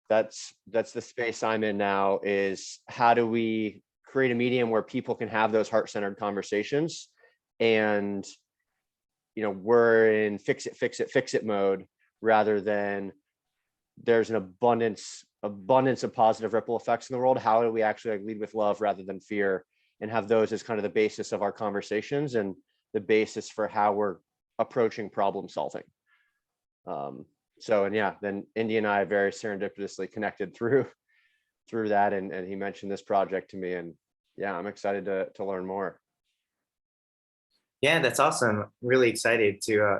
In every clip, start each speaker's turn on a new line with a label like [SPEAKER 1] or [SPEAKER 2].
[SPEAKER 1] that's the space I'm in now, is how do we create a medium where people can have those heart-centered conversations, and we're in fix it mode, rather than there's an abundance of positive ripple effects in the world. How do we actually lead with love rather than fear, and have those as kind of the basis of our conversations and the basis for how we're approaching problem solving. And yeah, then Indy and I very serendipitously connected through that, and he mentioned this project to me, and yeah, I'm excited to learn more.
[SPEAKER 2] Yeah, that's awesome. Really excited to,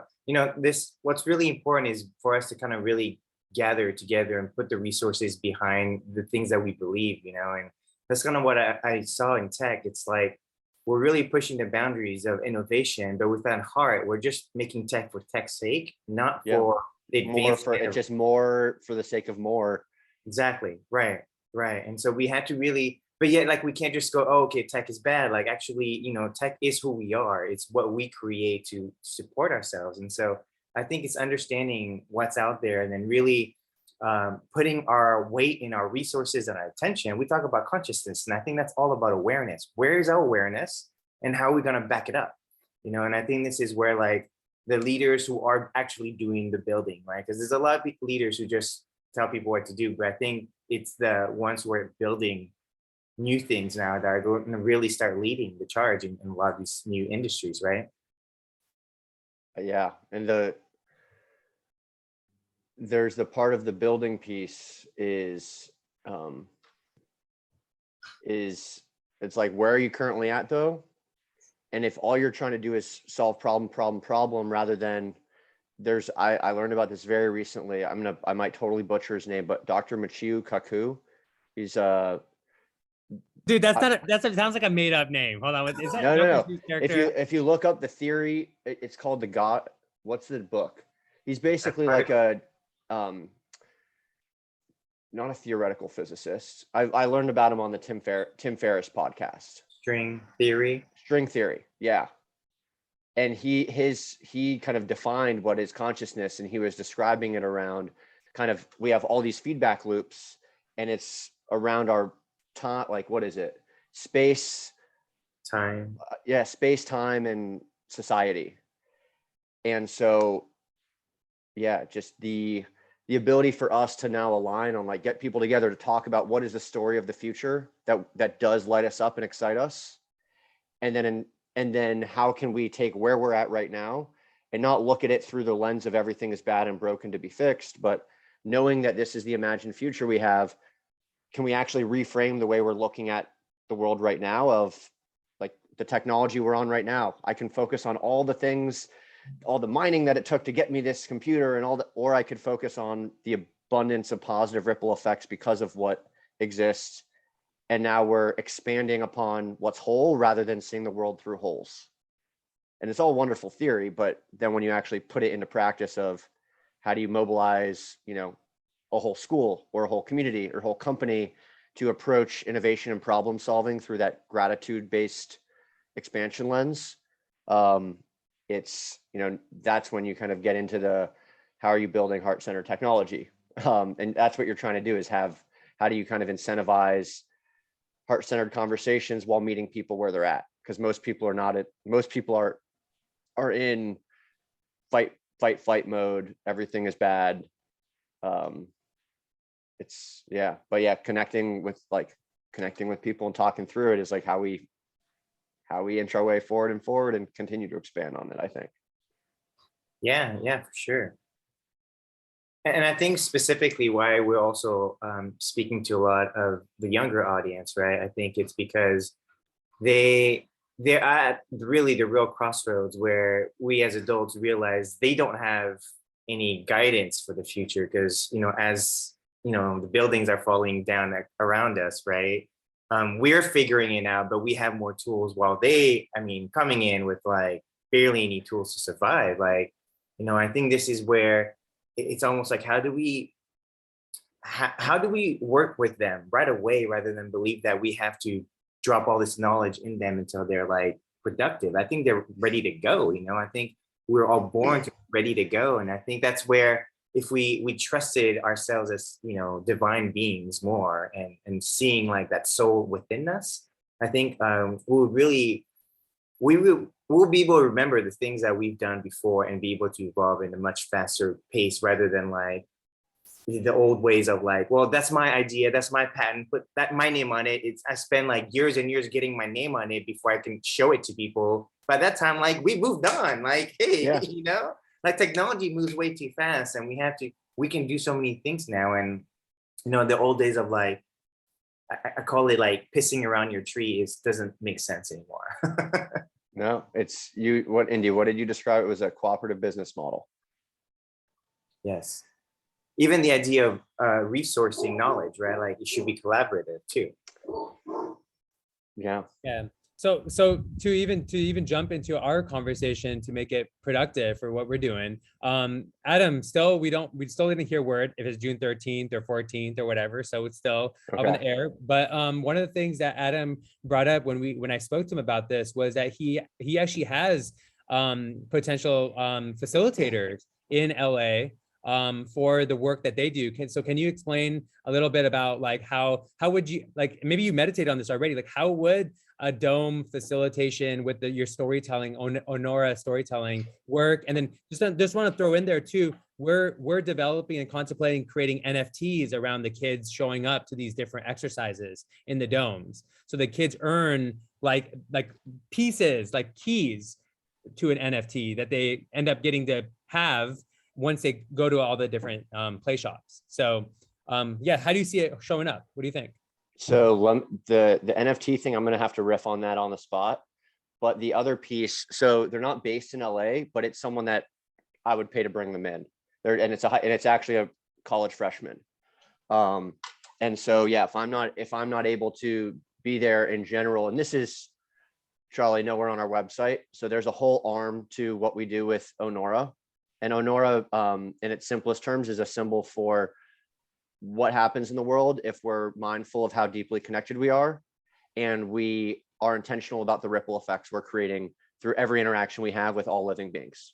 [SPEAKER 2] what's really important is for us to kind of really gather together and put the resources behind the things that we believe, and that's kind of what I saw in tech. It's like, we're really pushing the boundaries of innovation, but with that heart, we're just making tech for tech's sake, not for the
[SPEAKER 1] just more for the sake of more.
[SPEAKER 2] Exactly. Right. And so we had to really, but yet, like, we can't just go, oh, okay, tech is bad. Like, actually, tech is who we are. It's what we create to support ourselves. And so I think it's understanding what's out there, and then really putting our weight in our resources and our attention. We talk about consciousness, and I think that's all about awareness. Where is our awareness, and how are we going to back it up? And I think this is where, like, the leaders who are actually doing the building, right? Because there's a lot of leaders who just tell people what to do, but I think it's the ones who are building new things now that are going to really start leading the charge in a lot of these new industries, right?
[SPEAKER 1] Yeah, and there's the part of the building piece is it's like, where are you currently at though? And if all you're trying to do is solve problem rather than I learned about this very recently. I might totally butcher his name, but Dr. Michio Kaku, he's
[SPEAKER 3] dude, that sounds like a made up name. Hold on, is that
[SPEAKER 1] no. If you look up the theory, it's called the God. What's the book? He's basically like a not a theoretical physicist. I learned about him on the Tim Ferriss podcast.
[SPEAKER 2] String theory,
[SPEAKER 1] yeah. And he kind of defined what is consciousness, and he was describing it around kind of, we have all these feedback loops, and it's around our time, like, what is it? Space,
[SPEAKER 2] time.
[SPEAKER 1] Space, time, and society. And so, yeah, just the ability for us to now align on, like, get people together to talk about what is the story of the future that does light us up and excite us. And then how can we take where we're at right now and not look at it through the lens of everything is bad and broken to be fixed, but knowing that this is the imagined future we have, can we actually reframe the way we're looking at the world right now, of like the technology we're on right now? I can focus on all the things, all the mining that it took to get me this computer and or I could focus on the abundance of positive ripple effects because of what exists. And now we're expanding upon what's whole rather than seeing the world through holes. And it's all wonderful theory, but then when you actually put it into practice of how do you mobilize, a whole school or a whole community or whole company to approach innovation and problem solving through that gratitude-based expansion lens, it's, that's when you kind of get into how are you building heart-centered technology? And that's what you're trying to do, is how do you kind of incentivize heart-centered conversations while meeting people where they're at? Because most people are in fight mode. Everything is bad. Connecting with people and talking through it is like how we inch our way forward and continue to expand on it, I think.
[SPEAKER 2] Yeah, for sure. And I think specifically why we're also speaking to a lot of the younger audience, right? I think it's because they're at really the real crossroads where we as adults realize they don't have any guidance for the future, because, as the buildings are falling down around us, right? We're figuring it out, but we have more tools, while they, coming in with like barely any tools to survive. Like, I think this is where it's almost like, how do we work with them right away, rather than believe that we have to drop all this knowledge in them until they're like productive? I think they're ready to go. I think we're all born to ready to go. And I think that's where if we trusted ourselves as, you know, divine beings more, and seeing like that soul within us, I think we'll be able to remember the things that we've done before and be able to evolve in a much faster pace, rather than like the old ways of like, well, that's my idea, that's my patent, put that my name on it. I spend like years and years getting my name on it before I can show it to people. By that time, like, we moved on. Like, hey,
[SPEAKER 1] Yeah.
[SPEAKER 2] you know, like technology moves way too fast, and we can do so many things now. And you know, the old days of like, I call it like pissing around your tree doesn't make sense anymore.
[SPEAKER 1] No, it's what, Indy, what did you describe? It was a cooperative business model.
[SPEAKER 2] Yes. Even the idea of resourcing knowledge, right? Like, it should be collaborative too.
[SPEAKER 1] Yeah.
[SPEAKER 3] Yeah. So to even jump into our conversation to make it productive for what we're doing, Adam, still we still didn't hear word if it's June 13th or 14th or whatever. So it's still up in the air. But one of the things that Adam brought up when I spoke to him about this was that he actually has potential facilitators in LA for the work that they do. Can you explain a little bit about like how would you, like, maybe you meditated on this already, like how would a dome facilitation with your storytelling, Onora storytelling work? And then just want to throw in there too, we're developing and contemplating creating NFTs around the kids showing up to these different exercises in the domes. So the kids earn like pieces, like keys to an NFT that they end up getting to have once they go to all the different play shops. So yeah, how do you see it showing up? What do you think?
[SPEAKER 1] So the NFT thing, I'm going to have to riff on that on the spot. But the other piece, so they're not based in LA, but it's someone that I would pay to bring them in. And it's actually a college freshman. And so yeah, if I'm not able to be there in general, and this is, Charlie, nowhere on our website. So there's a whole arm to what we do with Onora. And Onora, in its simplest terms, is a symbol for what happens in the world if we're mindful of how deeply connected we are, and we are intentional about the ripple effects we're creating through every interaction we have with all living beings.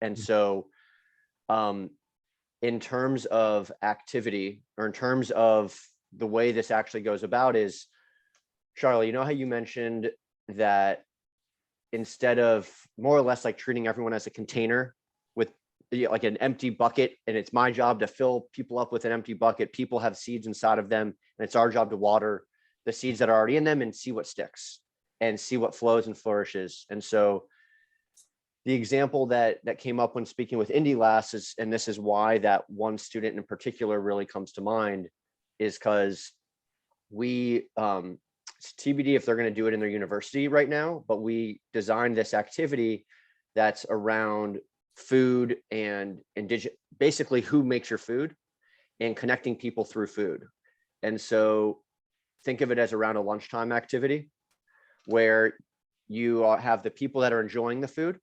[SPEAKER 1] And so in terms of activity, or in terms of the way this actually goes about, is, Charlie, you know how you mentioned that instead of more or less like treating everyone as a container with like an empty bucket, and it's my job to fill people up with an empty bucket, people have seeds inside of them, and it's our job to water the seeds that are already in them and see what sticks and see what flows and flourishes. And so the example that came up when speaking with Indy last is, and this is why that one student in particular really comes to mind, is because we it's TBD if they're going to do it in their university right now, but we designed this activity that's around food and basically who makes your food and connecting people through food. And so think of it as around a lunchtime activity where you have the people that are enjoying the food,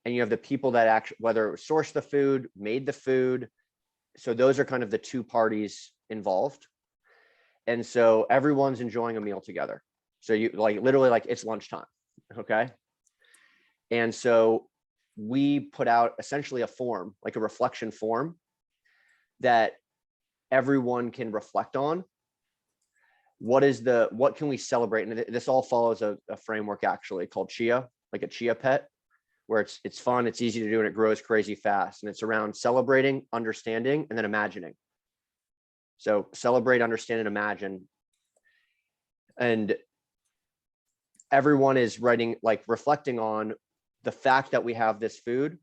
[SPEAKER 1] and you have the people that actually, whether sourced the food, made the food. So those are kind of the two parties involved. And so everyone's enjoying a meal together. So you like literally like it's lunchtime. Okay. And so we put out essentially a form, like a reflection form that everyone can reflect on. What can we celebrate? And this all follows a framework actually called Chia, like a Chia pet, where it's fun, it's easy to do, and it grows crazy fast. And it's around celebrating, understanding, and then imagining. So celebrate, understand, and imagine. And everyone is writing, like reflecting on the fact that we have this food,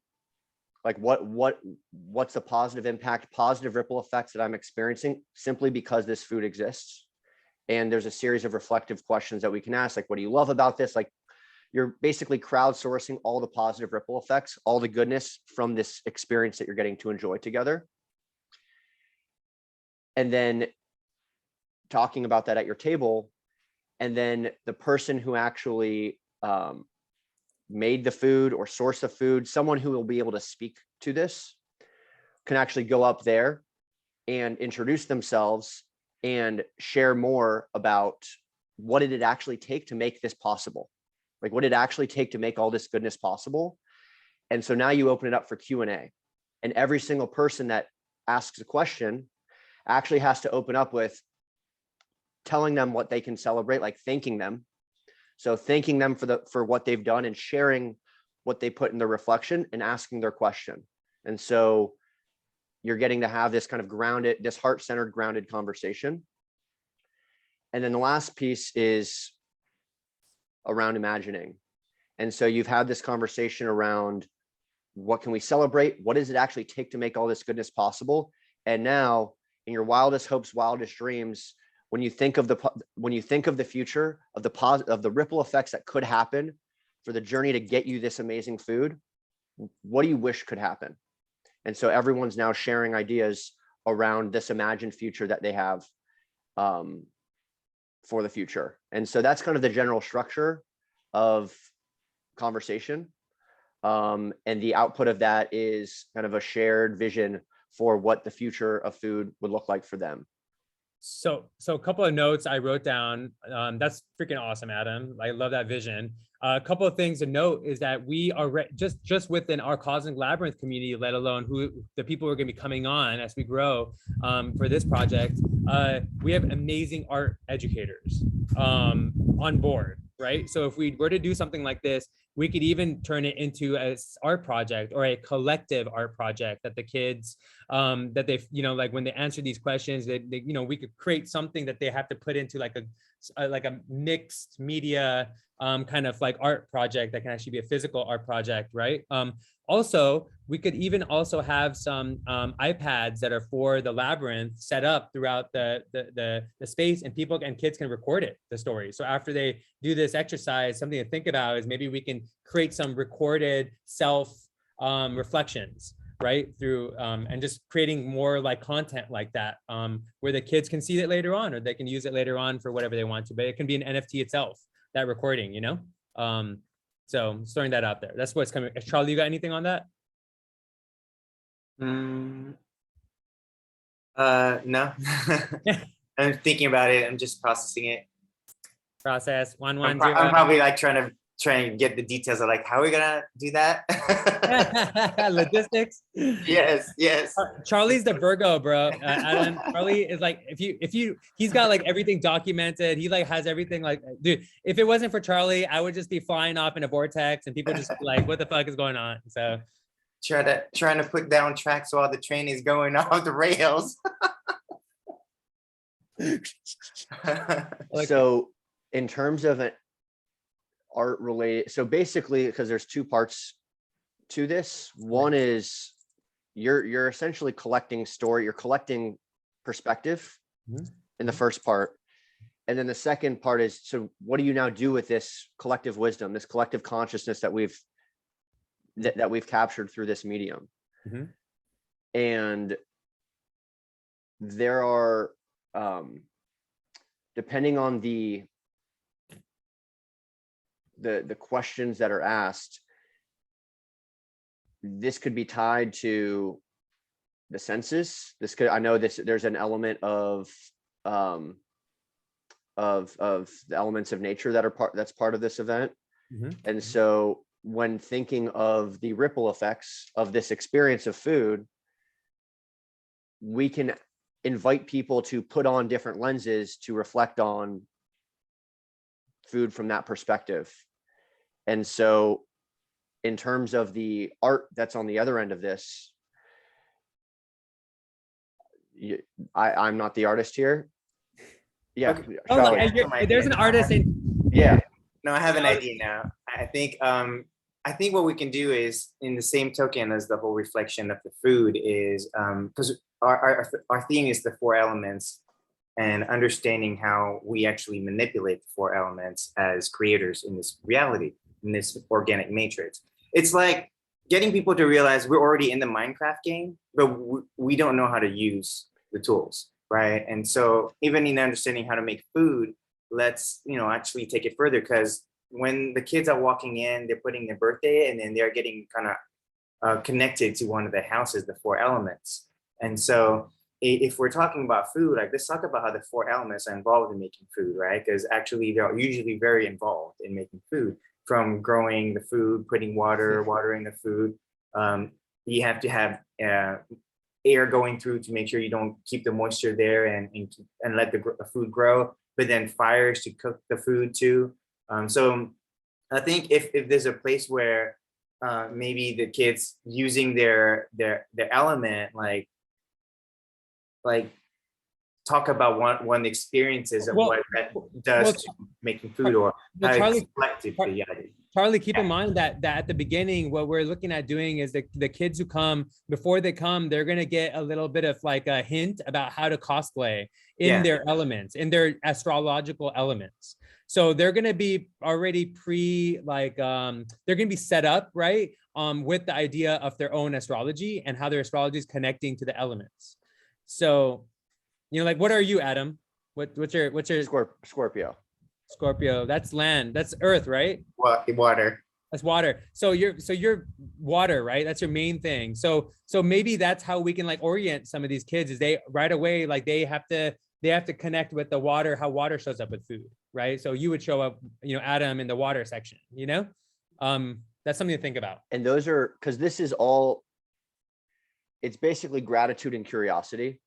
[SPEAKER 1] like what's the positive impact, positive ripple effects that I'm experiencing simply because this food exists. And there's a series of reflective questions that we can ask, like, what do you love about this? Like, you're basically crowdsourcing all the positive ripple effects, all the goodness from this experience that you're getting to enjoy together. And then talking about that at your table. And then the person who actually made the food or sourced the food, someone who will be able to speak to this, can actually go up there and introduce themselves and share more about what did it actually take to make this possible? Like, what did it actually take to make all this goodness possible? And so now you open it up for Q&A. And every single person that asks a question actually has to open up with telling them what they can celebrate, like thanking them. So thanking them for what they've done and sharing what they put in their reflection and asking their question. And so you're getting to have this kind of grounded, this heart-centered, grounded conversation. And then the last piece is around imagining. And so you've had this conversation around what can we celebrate? What does it actually take to make all this goodness possible? And now in your wildest hopes, wildest dreams, when you think of the future of the ripple effects that could happen for the journey to get you this amazing food, what do you wish could happen? And so everyone's now sharing ideas around this imagined future that they have for the future. And so that's kind of the general structure of conversation. And the output of that is kind of a shared vision for what the future of food would look like for them.
[SPEAKER 3] So a couple of notes I wrote down. That's freaking awesome, Adam. I love that vision. A couple of things to note is that we are just within our Cosmic Labyrinth community, let alone who the people who are going to be coming on as we grow for this project. We have amazing art educators on board, right? So if we were to do something like this, we could even turn it into an art project or a collective art project that the kids, that they, like when they answer these questions, they we could create something that they have to put into like a mixed media kind of like art project that can actually be a physical art project, right? Also, we could even also have some iPads that are for the labyrinth set up throughout the space, and people and kids can record the story. So after they do this exercise, something to think about is maybe we can create some recorded self reflections, right? Through and just creating more like content like that, where the kids can see it later on, or they can use it later on for whatever they want to, but it can be an NFT itself, that recording, so I'm throwing that out there. That's what's coming. Charlie, you got anything on that?
[SPEAKER 2] No. I'm thinking about it. I'm just processing it.
[SPEAKER 3] Process one
[SPEAKER 2] I'm
[SPEAKER 3] 0.
[SPEAKER 2] probably like trying to get the details of like, how are we gonna do that?
[SPEAKER 3] Logistics.
[SPEAKER 2] Yes.
[SPEAKER 3] Charlie's the Virgo, bro. Adam, Charlie is like, he's got like everything documented. He like has everything like, dude, if it wasn't for Charlie, I would just be flying off in a vortex and people just be like, what the fuck is going on? So
[SPEAKER 2] trying to put down tracks while the train is going off the rails.
[SPEAKER 1] So in terms of an art related, so basically, because there's two parts to this. One is you're essentially collecting story, you're collecting perspective in the first part. And then the second part is, so what do you now do with this collective wisdom, this collective consciousness that we've captured through this medium? And there are, depending on the questions that are asked, this could be tied to the senses. I know there's an element of the elements of nature that's part of this event. And so when thinking of the ripple effects of this experience of food, we can invite people to put on different lenses to reflect on food from that perspective. And so in terms of the art that's on the other end of this, I'm not the artist here. Yeah.
[SPEAKER 2] Okay.
[SPEAKER 3] There's an artist in.
[SPEAKER 1] Yeah.
[SPEAKER 2] No, I have an idea now. I think what we can do is, in the same token as the whole reflection of the food, is because our theme is the 4 elements, and understanding how we actually manipulate the 4 elements as creators in this reality, in this organic matrix. It's like getting people to realize we're already in the Minecraft game, but we don't know how to use the tools, right? And so even in understanding how to make food, let's actually take it further, because when the kids are walking in, they're putting their birthday, and then they're getting kind of connected to one of the houses, the 4 elements. And so if we're talking about food, like, let's talk about how the 4 elements are involved in making food, right? Because actually they're usually very involved in making food, from growing the food, putting water, watering the food, you have to have air going through to make sure you don't keep the moisture there and let the food grow, but then fires to cook the food too. So I think if there's a place where maybe the kids using their element, like talk about one experiences of
[SPEAKER 3] Well,
[SPEAKER 2] what that does
[SPEAKER 3] well,
[SPEAKER 2] to making food, or
[SPEAKER 3] well,
[SPEAKER 2] how
[SPEAKER 3] Charlie,
[SPEAKER 2] it's collective. Yeah.
[SPEAKER 3] Charlie, keep in mind that at the beginning, what we're looking at doing is the kids who come, before they come, they're going to get a little bit of like a hint about how to cosplay in
[SPEAKER 2] Yeah.
[SPEAKER 3] their elements, in their astrological elements. So they're going to be already they're going to be set up, right? With the idea of their own astrology and how their astrology is connecting to the elements. So, like, what are you, Adam? What's your
[SPEAKER 1] Scorpio.
[SPEAKER 3] Scorpio? That's land. That's earth, right?
[SPEAKER 2] Water.
[SPEAKER 3] That's water. So you're water, right? That's your main thing. So maybe that's how we can like orient some of these kids, is they right away, like they have to connect with the water, how water shows up with food, right? So you would show up, Adam, in the water section, that's something to think about.
[SPEAKER 1] And those are, because this is all, it's basically gratitude and curiosity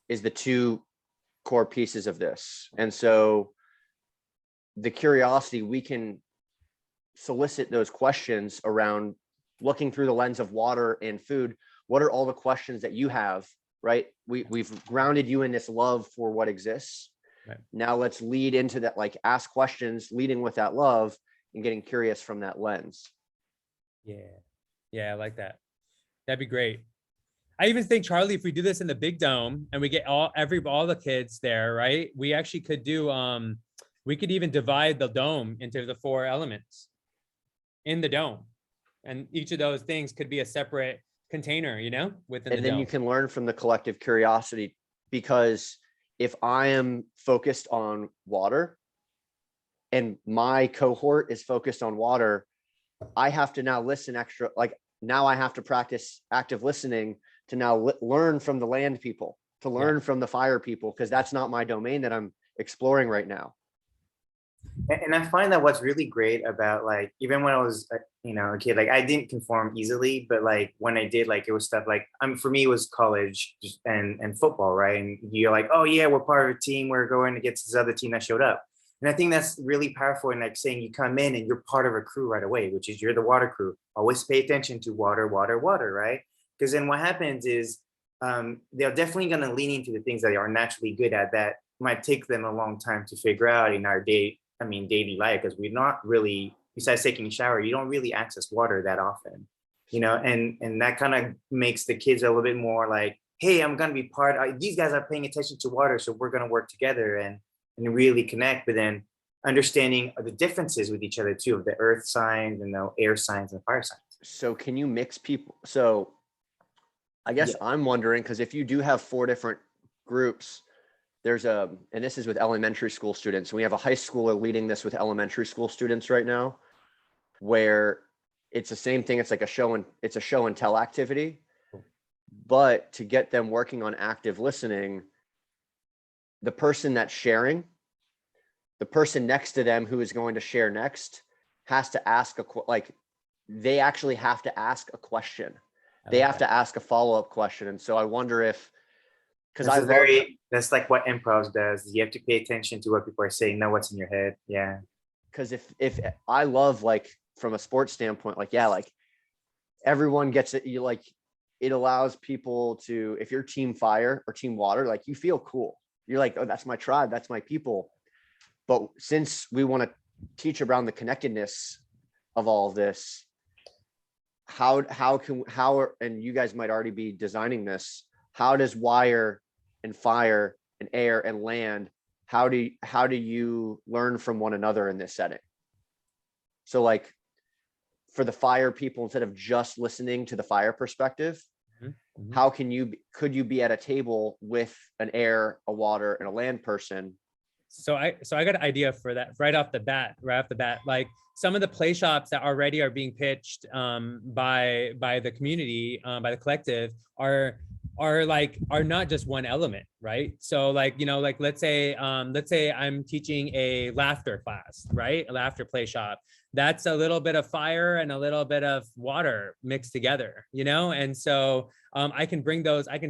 [SPEAKER 1] is the two core pieces of this. And so the curiosity, we can solicit those questions around looking through the lens of water and food. What are all the questions that you have, right? We've grounded you in this love for what exists.
[SPEAKER 3] Right.
[SPEAKER 1] Now let's lead into that, like ask questions, leading with that love and getting curious from that lens.
[SPEAKER 3] Yeah, I like that. That'd be great. I even think, Charlie, if we do this in the big dome and we get all the kids there, right? We actually could do, we could even divide the dome into the 4 elements in the dome. And each of those things could be a separate container, within the dome. And
[SPEAKER 1] then you can learn from the collective curiosity, because if I am focused on water and my cohort is focused on water, I have to now listen extra, like now I have to practice active listening to now learn from the land people, to learn from the fire people, because that's not my domain that I'm exploring right now.
[SPEAKER 2] And I find that what's really great about, like, even when I was, a kid, like I didn't conform easily, but like when I did, like it was stuff like, for me, it was college and football, right? And you're like, oh yeah, we're part of a team, we're going against this other team that showed up. And I think that's really powerful. And like saying you come in and you're part of a crew right away, which is you're the water crew. Always pay attention to water, water, water, right? Because then what happens is they're definitely going to lean into the things that they are naturally good at that might take them a long time to figure out in our daily life, because we're not really, besides taking a shower, you don't really access water that often, and that kind of makes the kids a little bit more like, hey, I'm going to be these guys are paying attention to water, so we're going to work together and really connect, but then understanding the differences with each other too, of the earth signs and the air signs and fire signs.
[SPEAKER 1] So can you mix people? So I guess I'm wondering, because if you do have 4 different groups, and this is with elementary school students, we have a high schooler leading this with elementary school students right now, where it's the same thing. It's like a show and tell activity, but to get them working on active listening, the person that's sharing, the person next to them who is going to share next has to ask they actually have to ask a question. They have to ask a follow-up question. And so I wonder if, because
[SPEAKER 2] that's like what improv does. You have to pay attention to what people are saying, not what's in your head. Yeah.
[SPEAKER 1] Because if I love, like, from a sports standpoint, like everyone gets it. It allows people to, if you're team fire or team water, like you feel cool. You're like, oh, that's my tribe, that's my people. But since we want to teach around the connectedness of all of this, how and you guys might already be designing this, how does wire and fire and air and land, how do you learn from one another in this setting? So like for the fire people, instead of just listening to the fire perspective, how could you be at a table with an air, a water, and a land person?
[SPEAKER 3] So I got an idea for that right off the bat. Like some of the play shops that already are being pitched by the community, by the collective, are are not just one element, right? So like, you know, like let's say I'm teaching a laughter class, right? A laughter play shop. That's a little bit of fire and a little bit of water mixed together, you know? And so I can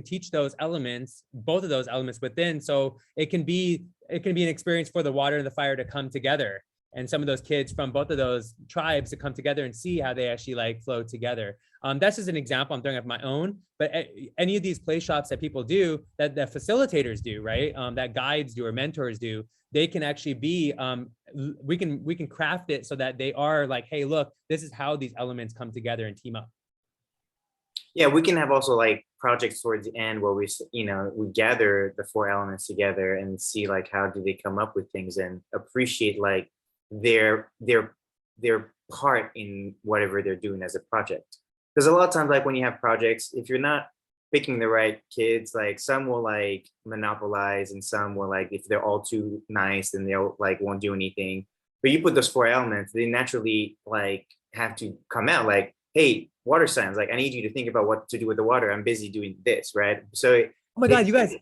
[SPEAKER 3] teach those elements, both of those elements within. So it can be an experience for the water and the fire to come together. And some of those kids from both of those tribes to come together and see how they actually like flow together. That's just an example I'm throwing of my own, but any of these play shops that people do, that the facilitators do, right? That guides do or mentors do, they can actually be, we can craft it so that they are like, hey, look, this is how these elements come together and team up.
[SPEAKER 2] Yeah, we can have also like projects towards the end where we, we gather the 4 elements together and see like how do they come up with things and appreciate like their part in whatever they're doing as a project. Because a lot of times, like when you have projects, if you're not picking the right kids, like some will like monopolize and some will like, if they're all too nice, then they'll like won't do anything. But you put those 4 elements, they naturally like have to come out like, hey, water signs, like I need you to think about what to do with the water. I'm busy doing this, right? So
[SPEAKER 3] oh my God, you guys,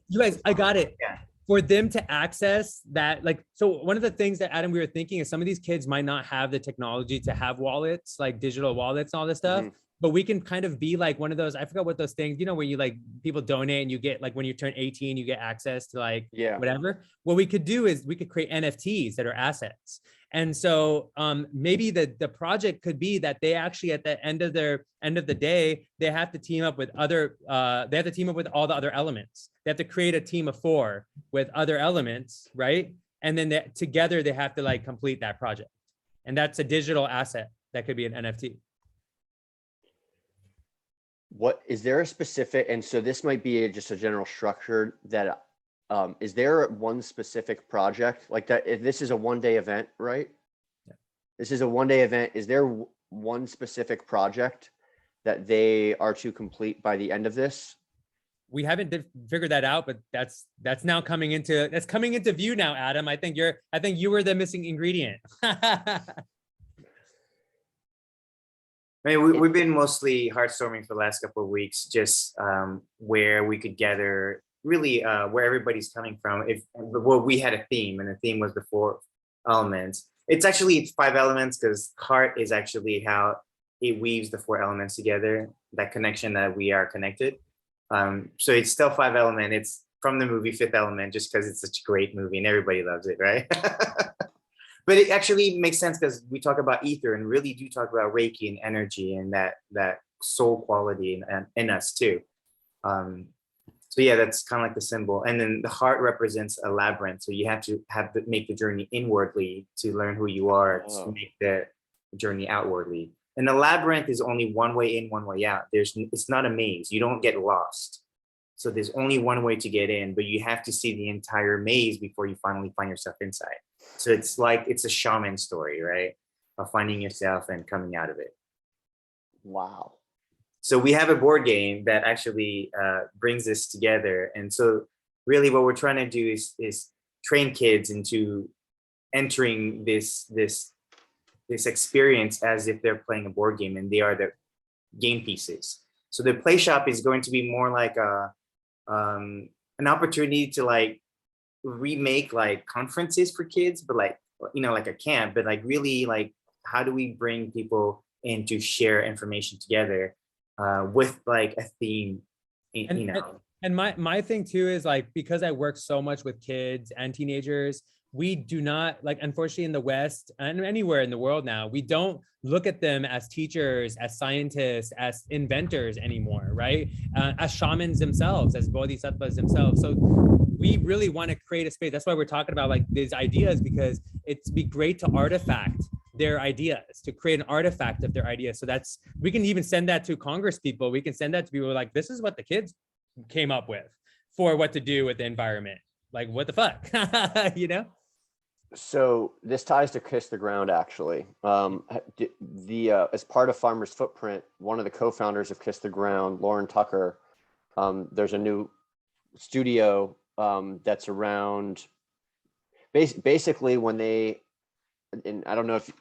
[SPEAKER 3] I got it.
[SPEAKER 2] Yeah.
[SPEAKER 3] For them to access that, like, so one of the things that Adam, we were thinking is some of these kids might not have the technology to have wallets, like digital wallets and all this stuff. But we can kind of be like one of those, I forgot what those things, you know, where you like people donate and you get like when you turn 18, you get access to like whatever. What we could do is we could create NFTs that are assets. And so maybe the project could be that they actually at the end of the day, they have to team up with all the other elements. They have to create a team of 4 with other elements, right? And then together they have to like complete that project. And that's a digital asset that could be an NFT.
[SPEAKER 1] What is there a specific, and so this might be just a general structure that, is there one specific project like that? If this is a 1-day event, right?
[SPEAKER 3] Yeah.
[SPEAKER 1] This is a 1-day event. Is there one specific project that they are to complete by the end of this?
[SPEAKER 3] We haven't figured that out, but that's now coming into view now, Adam. I think you were the missing ingredient.
[SPEAKER 2] I mean, we've been mostly heartstorming for the last couple of weeks, just where we could gather really where everybody's coming from. We had a theme, and the theme was the 4 elements. It's 5 elements because heart is actually how it weaves the 4 elements together, that connection that we are connected. So it's still 5 element. It's from the movie Fifth Element, just because it's such a great movie and everybody loves it, right? But it actually makes sense because we talk about ether and really do talk about Reiki and energy and that soul quality in us too. So yeah, that's kind of like the symbol. And then the heart represents a labyrinth. So you have to make the journey inwardly to learn who you are, to make the journey outwardly. And the labyrinth is only one way in, one way out. It's not a maze. You don't get lost. So there's only one way to get in, but you have to see the entire maze before you finally find yourself inside. So it's like, it's a shaman story, right? Of finding yourself and coming out of it.
[SPEAKER 1] Wow.
[SPEAKER 2] So we have a board game that actually brings this together. And so really what we're trying to do is train kids into entering this experience as if they're playing a board game and they are the game pieces. So the play shop is going to be more like an opportunity to like remake like conferences for kids, but like, like a camp, but like really like, how do we bring people in to share information together with like a theme,
[SPEAKER 3] And my thing too is like, because I work so much with kids and teenagers, we do not, like, unfortunately in the West and anywhere in the world now, we don't look at them as teachers, as scientists, as inventors anymore, right? As shamans themselves, as bodhisattvas themselves. So we really want to create a space. That's why we're talking about like these ideas, because it'd be great to artifact their ideas, to create an artifact of their ideas. So we can even send that to Congress people. We can send that to people like, this is what the kids came up with for what to do with the environment. Like, what the fuck,
[SPEAKER 1] So this ties to Kiss the Ground, actually. As part of Farmer's Footprint, one of the co-founders of Kiss the Ground, Lauren Tucker, there's a new studio that's around. Basically, when and I don't know if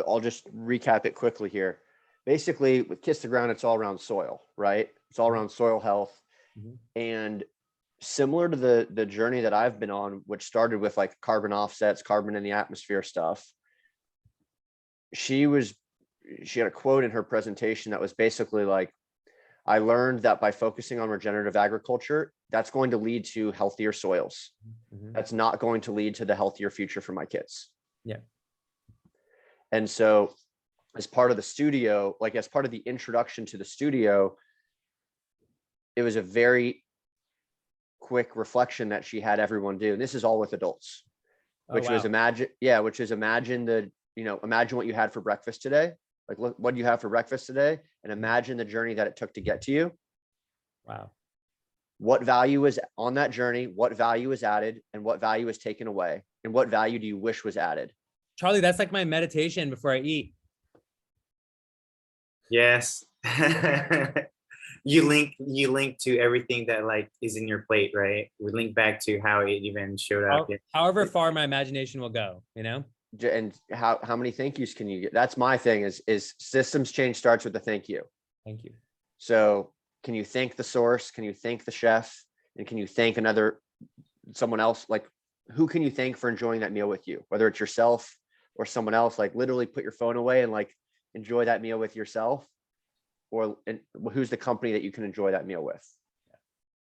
[SPEAKER 1] I'll just recap it quickly here. Basically, with Kiss the Ground, it's all around soil, right? It's all around soil health.
[SPEAKER 3] Mhm.
[SPEAKER 1] And similar to the journey that I've been on, which started with like carbon offsets, carbon in the atmosphere stuff, she had a quote in her presentation that was basically like, I learned that by focusing on regenerative agriculture, that's going to lead to healthier soils.
[SPEAKER 3] Mhm.
[SPEAKER 1] That's not going to lead to the healthier future for my kids.
[SPEAKER 3] Yeah.
[SPEAKER 1] And so as part of the studio, like as part of the introduction to the studio, it was a very quick reflection that she had everyone do. And this is all with adults,
[SPEAKER 3] Oh,
[SPEAKER 1] which was
[SPEAKER 3] wow.
[SPEAKER 1] imagine imagine what you had for breakfast today. Like, look, what do you have for breakfast today? And imagine the journey that it took to get to you.
[SPEAKER 3] Wow.
[SPEAKER 1] What value is on that journey? What value is added and what value is taken away? And what value do you wish was added?
[SPEAKER 3] Charlie, that's like my meditation before I eat.
[SPEAKER 2] Yes. You link to everything that like is in your plate, right? We link back to how it even showed up.
[SPEAKER 3] However far my imagination will go, you know?
[SPEAKER 1] And how many thank yous can you get? That's my thing is systems change starts with a thank you.
[SPEAKER 3] Thank you.
[SPEAKER 1] So can you thank the source? Can you thank the chef? And can you thank someone else? Like, who can you thank for enjoying that meal with you? Whether it's yourself or someone else, like literally put your phone away and like enjoy that meal with yourself, and who's the company that you can enjoy that meal with.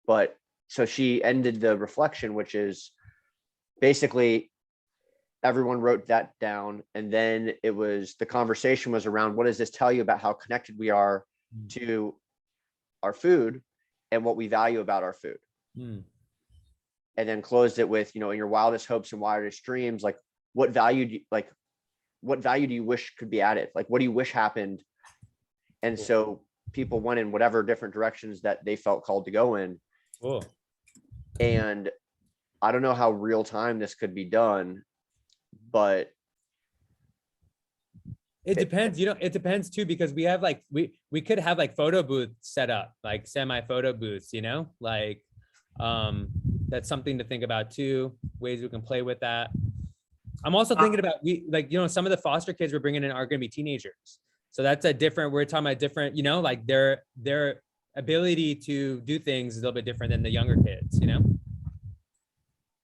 [SPEAKER 1] But so she ended the reflection, which is basically everyone wrote that down. And then the conversation was around, what does this tell you about how connected we are to our food and what we value about our food?
[SPEAKER 3] Mm.
[SPEAKER 1] And then closed it with, in your wildest hopes and wildest dreams, like what value do you wish could be added? Like, what do you wish happened? And
[SPEAKER 3] Cool.
[SPEAKER 1] so people went in whatever different directions that they felt called to go in.
[SPEAKER 3] Cool.
[SPEAKER 1] And I don't know how real time this could be done, but
[SPEAKER 3] it depends, it depends too, because we have like, we could have like photo booths set up, like semi photo booths, like, that's something to think about too, ways we can play with that. I'm also thinking about some of the foster kids we're bringing in are going to be teenagers. So that's we're talking about different, like their ability to do things is a little bit different than the younger kids,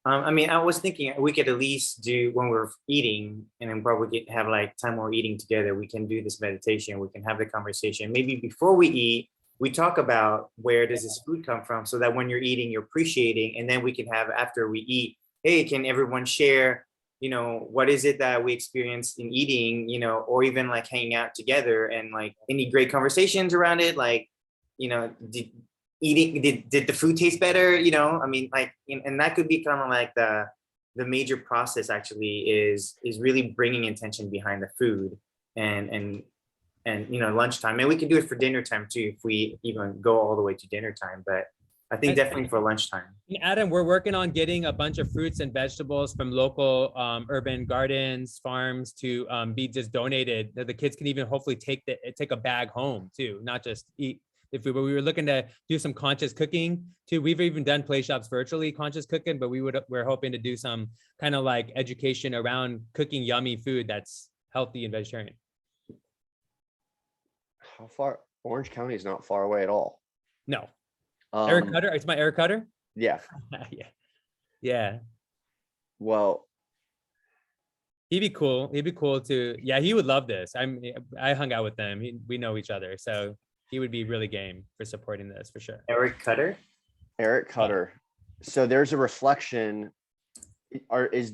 [SPEAKER 2] I mean, I was thinking we could at least do when we're eating, and then probably have like time we're eating together. We can do this meditation. We can have the conversation. Maybe before we eat, we talk about where does this food come from, so that when you're eating, you're appreciating. And then we can have after we eat, hey, can everyone share? What is it that we experienced in eating? Or even like hanging out together and like any great conversations around it. Like, did the food taste better? I mean, like, and that could be kind of like the major process actually is really bringing intention behind the food and lunchtime. And we can do it for dinner time too, if we even go all the way to dinner time. But I think definitely for lunchtime.
[SPEAKER 3] Adam, we're working on getting a bunch of fruits and vegetables from local urban gardens, farms to be just donated. That the kids can even hopefully take a bag home too, not just eat. We were looking to do some conscious cooking too. We've even done play shops virtually conscious cooking, but we're hoping to do some kind of like education around cooking yummy food that's healthy and vegetarian.
[SPEAKER 1] how far? Orange County is not far away at all.
[SPEAKER 3] No. Eric Cutter? It's my Eric Cutter?
[SPEAKER 1] Yeah.
[SPEAKER 3] Yeah. Yeah.
[SPEAKER 1] Well,
[SPEAKER 3] he'd be cool. He'd be cool to, yeah, he would love this. I hung out with them. We know each other. So he would be really game for supporting this for sure.
[SPEAKER 2] Eric Cutter?
[SPEAKER 1] Eric Cutter. So there's a reflection. Is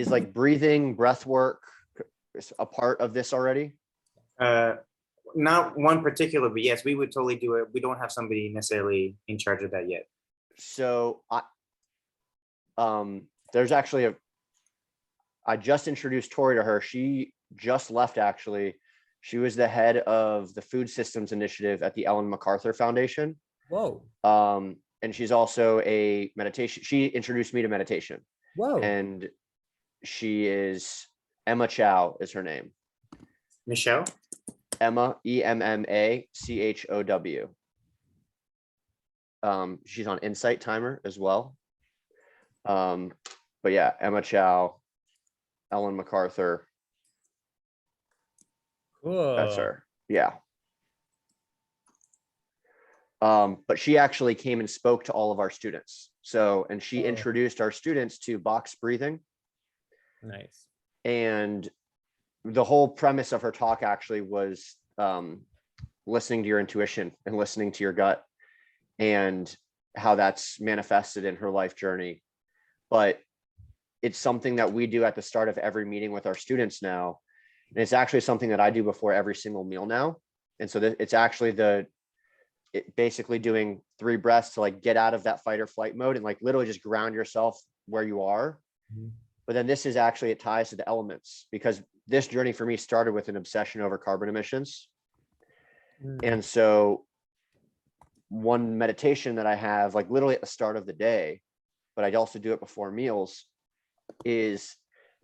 [SPEAKER 1] like breathing, breath work a part of this already?
[SPEAKER 2] Not one particular, but yes, we would totally do it. We don't have somebody necessarily in charge of that yet.
[SPEAKER 1] So there's actually I just introduced Tori to her. She just left actually. She was the head of the food systems initiative at the Ellen MacArthur Foundation.
[SPEAKER 3] Whoa.
[SPEAKER 1] And she's also she introduced me to meditation.
[SPEAKER 3] Whoa.
[SPEAKER 1] And she is Emma Chow is her name.
[SPEAKER 2] Michelle?
[SPEAKER 1] Emma, EMMACHOW. She's on Insight Timer as well. But yeah, Emma Chow, Ellen MacArthur.
[SPEAKER 3] Cool.
[SPEAKER 1] That's her. Yeah. But she actually came and spoke to all of our students. So, and she introduced our students to box breathing.
[SPEAKER 3] Nice.
[SPEAKER 1] And the whole premise of her talk actually was listening to your intuition and listening to your gut, and how that's manifested in her life journey. But it's something that we do at the start of every meeting with our students now. And it's actually something that I do before every single meal now. And so it's actually basically doing 3 breaths to like get out of that fight or flight mode and like literally just ground yourself where you are.
[SPEAKER 3] Mm-hmm.
[SPEAKER 1] But then this is actually, it ties to the elements, because this journey for me started with an obsession over carbon emissions. And so one meditation that I have, like literally at the start of the day, but I also do it before meals, is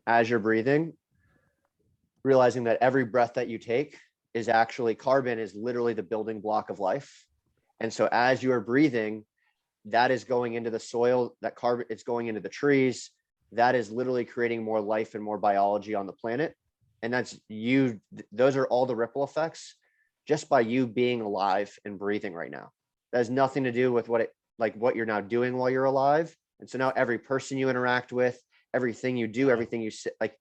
[SPEAKER 1] as you're breathing, realizing that every breath that you take is actually, carbon is literally the building block of life. And so as you are breathing, that is going into the soil, that carbon, it's going into the trees, that is literally creating more life and more biology on the planet. And that's you, those are all the ripple effects just by you being alive and breathing right now. That has nothing to do with what you're now doing while you're alive. And so now every person you interact with, everything you do, everything you say, like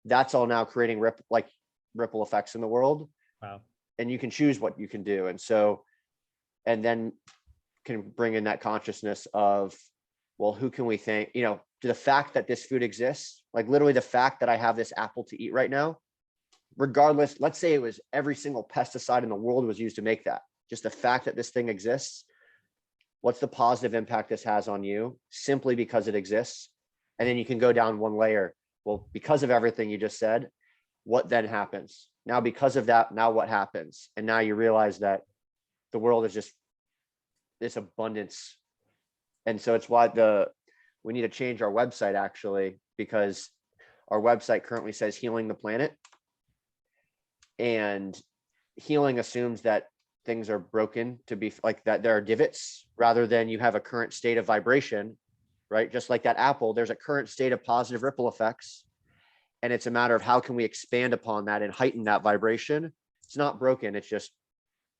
[SPEAKER 1] that's all now creating ripple effects in the world.
[SPEAKER 3] Wow.
[SPEAKER 1] And you can choose what you can do. And so, and then can bring in that consciousness of, well, who can we thank, to the fact that this food exists, like literally the fact that I have this apple to eat right now, regardless, let's say it was every single pesticide in the world was used to make that, just the fact that this thing exists, what's the positive impact this has on you simply because it exists? And then you can go down one layer. Well, because of everything you just said, what then happens? Now, because of that, now what happens? And now you realize that the world is just this abundance. And so it's why we need to change our website actually, because our website currently says healing the planet. And healing assumes that things are broken, to be like that there are divots, rather than you have a current state of vibration, right? Just like that apple, there's a current state of positive ripple effects. And it's a matter of how can we expand upon that and heighten that vibration. It's not broken. It's just,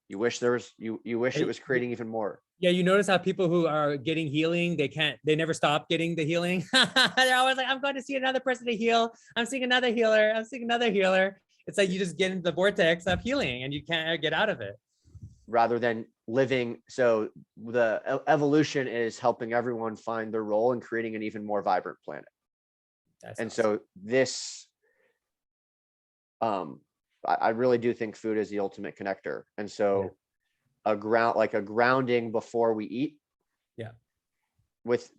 [SPEAKER 1] you wish you wish it was creating even more.
[SPEAKER 3] Yeah, you notice how people who are getting healing, they never stop getting the healing. They're always like, I'm going to see another person to heal. I'm seeing another healer. I'm seeing another healer. It's like you just get into the vortex of healing and you can't get out of it.
[SPEAKER 1] Rather than living. So the evolution is helping everyone find their role and creating an even more vibrant planet.
[SPEAKER 3] That's
[SPEAKER 1] and
[SPEAKER 3] awesome.
[SPEAKER 1] So this, I really do think food is the ultimate connector. And so a grounding before we eat.
[SPEAKER 3] Yeah.
[SPEAKER 1] With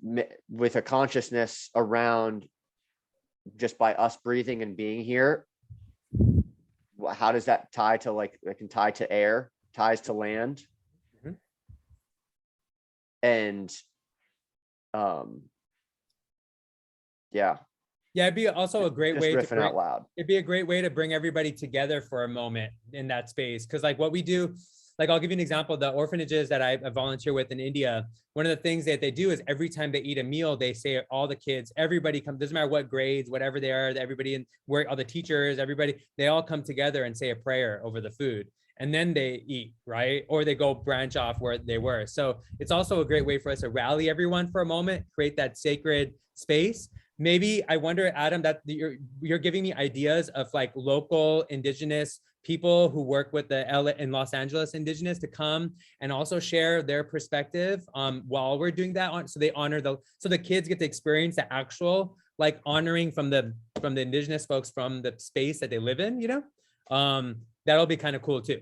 [SPEAKER 1] a consciousness around just by us breathing and being here. How does that tie to it can tie to air, ties to land.
[SPEAKER 3] Mm-hmm.
[SPEAKER 1] And yeah.
[SPEAKER 3] Yeah, it'd be also a great way to
[SPEAKER 1] out loud.
[SPEAKER 3] It'd be a great way to bring everybody together for a moment in that space. Cause like what we do, like I'll give you an example, the orphanages that I volunteer with in India, one of the things that they do is every time they eat a meal, they say all the kids, everybody comes, doesn't matter what grades, whatever they are, everybody in work, all the teachers, everybody, they all come together and say a prayer over the food. And then they eat, right? Or they go branch off where they were. So it's also a great way for us to rally everyone for a moment, create that sacred space. Maybe I wonder, Adam, that you're giving me ideas of like local indigenous people who work with the LA in Los Angeles indigenous to come and also share their perspective while we're doing that. So they honor so the kids get to experience the actual like honoring from the indigenous folks from the space that they live in, that'll be kind of cool too.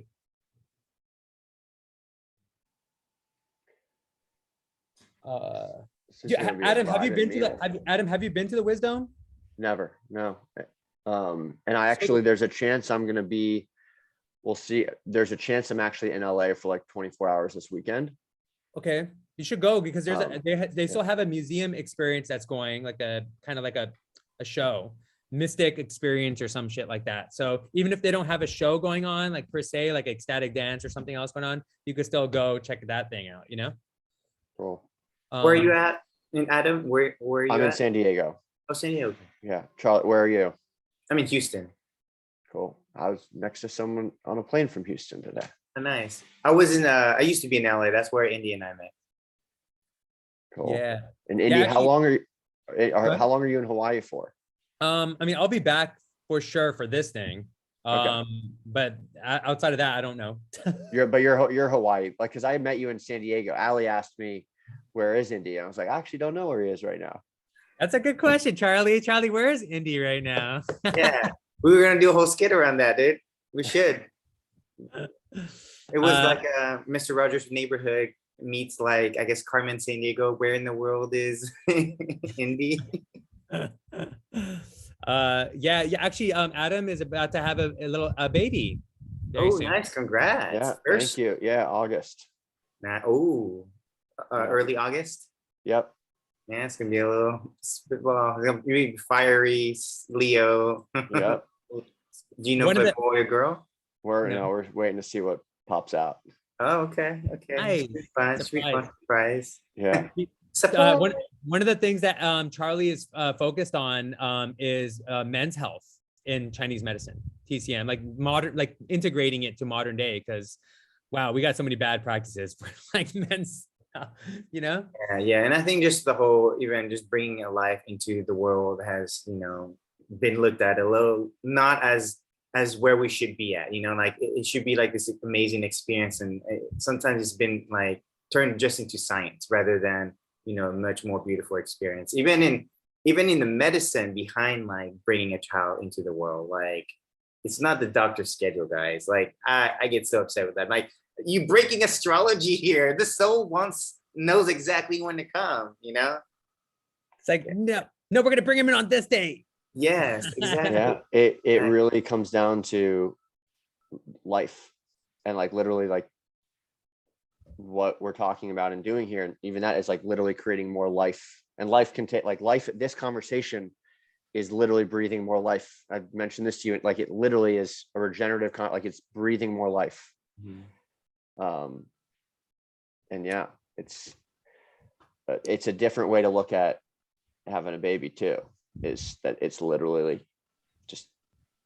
[SPEAKER 3] Adam, have you been to the Wisdom?
[SPEAKER 1] Never, no. And I actually, there's a chance I'm going to be, we'll see. There's a chance I'm actually in LA for like 24 hours this weekend.
[SPEAKER 3] Okay. You should go because there's they still have a museum experience that's going, like a kind of like a show, mystic experience or some shit like that. So even if they don't have a show going on, like per se, like ecstatic dance or something else going on, you could still go check that thing out,
[SPEAKER 1] Cool.
[SPEAKER 2] Where are you at? And Adam, where are you
[SPEAKER 1] I'm
[SPEAKER 2] at?
[SPEAKER 1] in San Diego.
[SPEAKER 2] Oh, San Diego.
[SPEAKER 1] Yeah. Charlotte, where are you?
[SPEAKER 2] I'm in Houston.
[SPEAKER 1] Cool. I was next to someone on a plane from Houston today.
[SPEAKER 2] Oh, nice. I used to be in LA. That's where Indy and I met.
[SPEAKER 1] Cool.
[SPEAKER 3] Yeah.
[SPEAKER 1] And
[SPEAKER 3] Yeah,
[SPEAKER 1] Indy, how
[SPEAKER 3] actually-
[SPEAKER 1] long are you?
[SPEAKER 3] ahead.
[SPEAKER 1] How long are you in Hawaii for?
[SPEAKER 3] I mean, I'll be back for sure for this thing.
[SPEAKER 1] Okay.
[SPEAKER 3] But outside of that, I don't know.
[SPEAKER 1] You're Hawaii, like, because I met you in San Diego. Allie asked me, "Where is Indy?" I was like, "I actually don't know where he is right now."
[SPEAKER 3] That's a good question, Charlie. Charlie, where is Indy right now?
[SPEAKER 2] Yeah, we were gonna do a whole skit around that, dude. We should. It was like Mr. Rogers' Neighborhood meets, like, I guess, Carmen San Diego. Where in the world is Indy?
[SPEAKER 3] Yeah. Actually, Adam is about to have a little baby very
[SPEAKER 2] Oh,
[SPEAKER 3] soon.
[SPEAKER 2] nice! Congrats.
[SPEAKER 1] Yeah,
[SPEAKER 2] First,
[SPEAKER 1] thank you. Yeah, August.
[SPEAKER 2] Early August.
[SPEAKER 1] Yep.
[SPEAKER 2] Yeah, it's gonna be a little spitball. It's gonna be fiery Leo.
[SPEAKER 1] Yep.
[SPEAKER 2] Do you know
[SPEAKER 3] One
[SPEAKER 2] if
[SPEAKER 3] of
[SPEAKER 2] it's a boy or girl?
[SPEAKER 3] No.
[SPEAKER 1] We're waiting to see what pops out.
[SPEAKER 2] Oh, okay.
[SPEAKER 3] Nice.
[SPEAKER 2] Should be fun. Should be fun
[SPEAKER 3] Surprise.
[SPEAKER 2] surprise.
[SPEAKER 1] Yeah.
[SPEAKER 3] One, one of the things that Charlie is focused on is men's health in Chinese medicine, TCM, like modern, like integrating it to modern day. Because, wow, we got so many bad practices for like men's, you know.
[SPEAKER 2] Yeah, and I think just the whole even just bringing a life into the world has, been looked at a little not as where we should be at. Like it should be like this amazing experience, and sometimes it's been like turned just into science rather than much more beautiful experience. Even in the medicine behind like bringing a child into the world, like it's not the doctor's schedule, guys. Like I get so upset with that. Like, you breaking astrology here. The soul knows exactly when to come.
[SPEAKER 3] It's like, no, we're gonna bring him in on this date.
[SPEAKER 2] Yes, exactly.
[SPEAKER 1] Yeah. It really comes down to life, and like literally like what we're talking about and doing here, and even that is like literally creating more life. And life can take like life. This conversation is literally breathing more life. I've mentioned this to you, like it literally is a regenerative like it's breathing more life. And yeah, it's a different way to look at having a baby too, is that it's literally just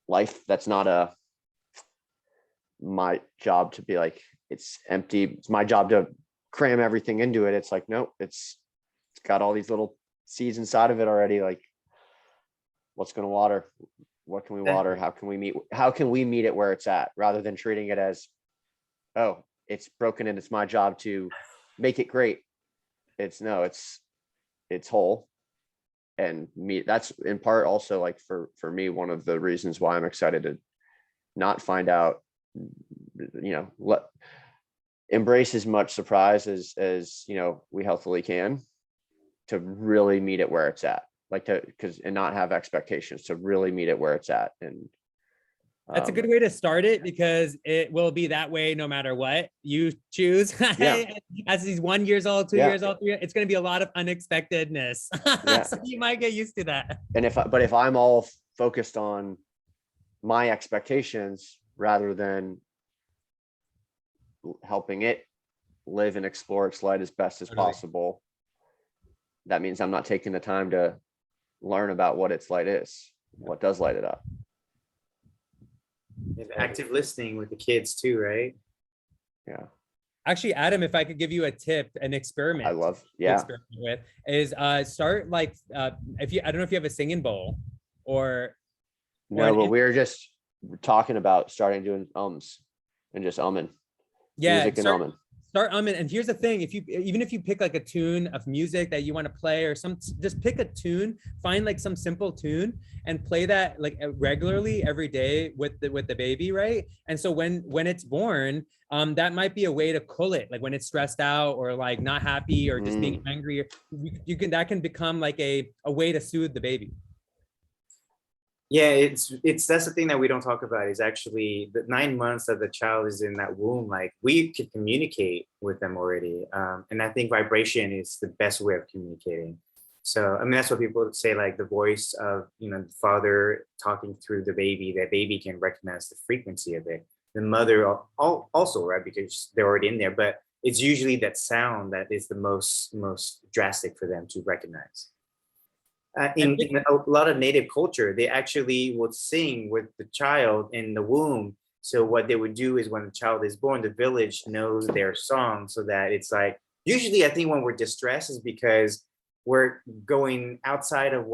[SPEAKER 1] life. That's not my job to be like, it's empty. It's my job to cram everything into it. It's like, nope, it's got all these little seeds inside of it already. Like, what's going to water? What can we water? How can we meet it where it's at, rather than treating it as, oh, it's broken and it's my job to make it great. It's whole. And me, that's in part also like for me, one of the reasons why I'm excited to not find out, embrace as much surprise as we healthily can, to really meet it where it's at, and not have expectations, to really meet it where it's at. And
[SPEAKER 3] that's a good way to start it, because it will be that way no matter what you choose.
[SPEAKER 1] Yeah.
[SPEAKER 3] As he's 1 year old, 2 years old, it's going to be a lot of unexpectedness.
[SPEAKER 1] Yeah.
[SPEAKER 3] So you might get used to that.
[SPEAKER 1] And if I'm all focused on my expectations rather than helping it live and explore its light as best as possible, that means I'm not taking the time to learn about what its light is, what does light it up.
[SPEAKER 2] And active listening with the kids too, right?
[SPEAKER 1] Yeah.
[SPEAKER 3] Actually, Adam, if I could give you a tip, an experiment.
[SPEAKER 1] I love,
[SPEAKER 3] to experiment with is start like I don't know if you have a singing bowl or
[SPEAKER 1] no, but we were just talking about starting doing ums and just umming.
[SPEAKER 3] Yeah,
[SPEAKER 1] music and umming.
[SPEAKER 3] Start umming. And here's the thing: even if you pick like a tune of music that you want to play, or just pick a tune, find like some simple tune and play that like regularly every day with the baby, right? And so when it's born, that might be a way to cool it, like when it's stressed out or like not happy or just being angry. That can become like a way to soothe the baby.
[SPEAKER 2] Yeah, it's that's the thing that we don't talk about, is actually the 9 months that the child is in that womb, like we can communicate with them already. And I think vibration is the best way of communicating. So, I mean, that's what people say, like the voice of, the father talking through the baby, that baby can recognize the frequency of it. The mother also, right? Because they're already in there, but it's usually that sound that is the most drastic for them to recognize. In a lot of native culture, they actually would sing with the child in the womb So what they would do is when the child is born, the village knows their song, so that it's like, usually I think when we're distressed is because we're going outside of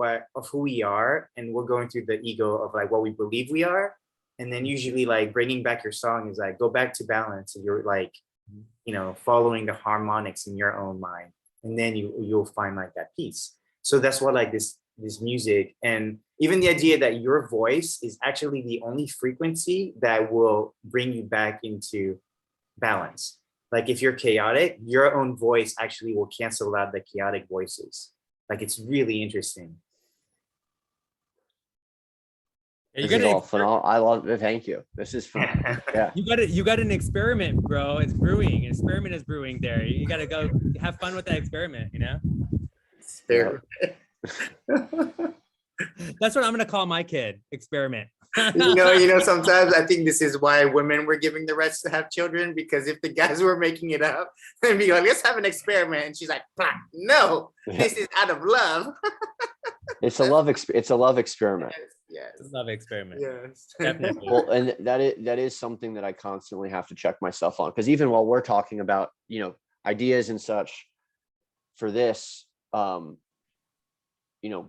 [SPEAKER 2] who we are, and we're going through the ego of like what we believe we are. And then usually like bringing back your song is like, go back to balance, and you're like, following the harmonics in your own mind, and then you'll find like that peace. So that's what like this music, and even the idea that your voice is actually the only frequency that will bring you back into balance. Like if you're chaotic, your own voice actually will cancel out the chaotic voices. Like it's really interesting.
[SPEAKER 3] You
[SPEAKER 1] This is
[SPEAKER 3] got
[SPEAKER 1] all phenomenal. I love it. Thank you. This is phenomenal. Yeah.
[SPEAKER 3] you got an experiment, bro. It's brewing. An experiment is brewing there. You got to go have fun with that experiment, you know?
[SPEAKER 1] Yeah.
[SPEAKER 3] That's what I'm gonna call my kid. Experiment.
[SPEAKER 2] Sometimes I think this is why women were giving the rights to have children, because if the guys were making it up, they'd be like, let's have an experiment. And she's like, no, this is out of love.
[SPEAKER 1] It's a love experiment.
[SPEAKER 2] Yes.
[SPEAKER 3] Love experiment.
[SPEAKER 2] Yes.
[SPEAKER 3] Definitely.
[SPEAKER 1] Well, and that is something that I constantly have to check myself on, because even while we're talking about, ideas and such for this,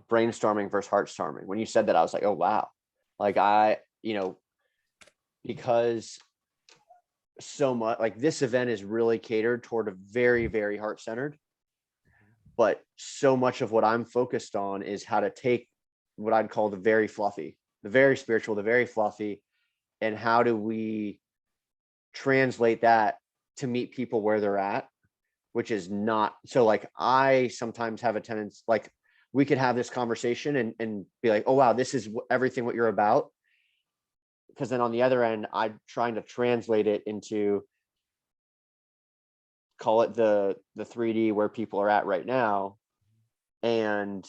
[SPEAKER 1] brainstorming versus heart storming, when you said that, I was like, oh, wow. Like because so much like this event is really catered toward a very, very heart-centered, but so much of what I'm focused on is how to take what I'd call the very fluffy, the very spiritual, the very fluffy, and how do we translate that to meet people where they're at, which is not so. Like I sometimes have a tendency, like we could have this conversation and be like, oh wow, this is everything what you're about, because then on the other end I'm trying to translate it into, call it the 3D where people are at right now, and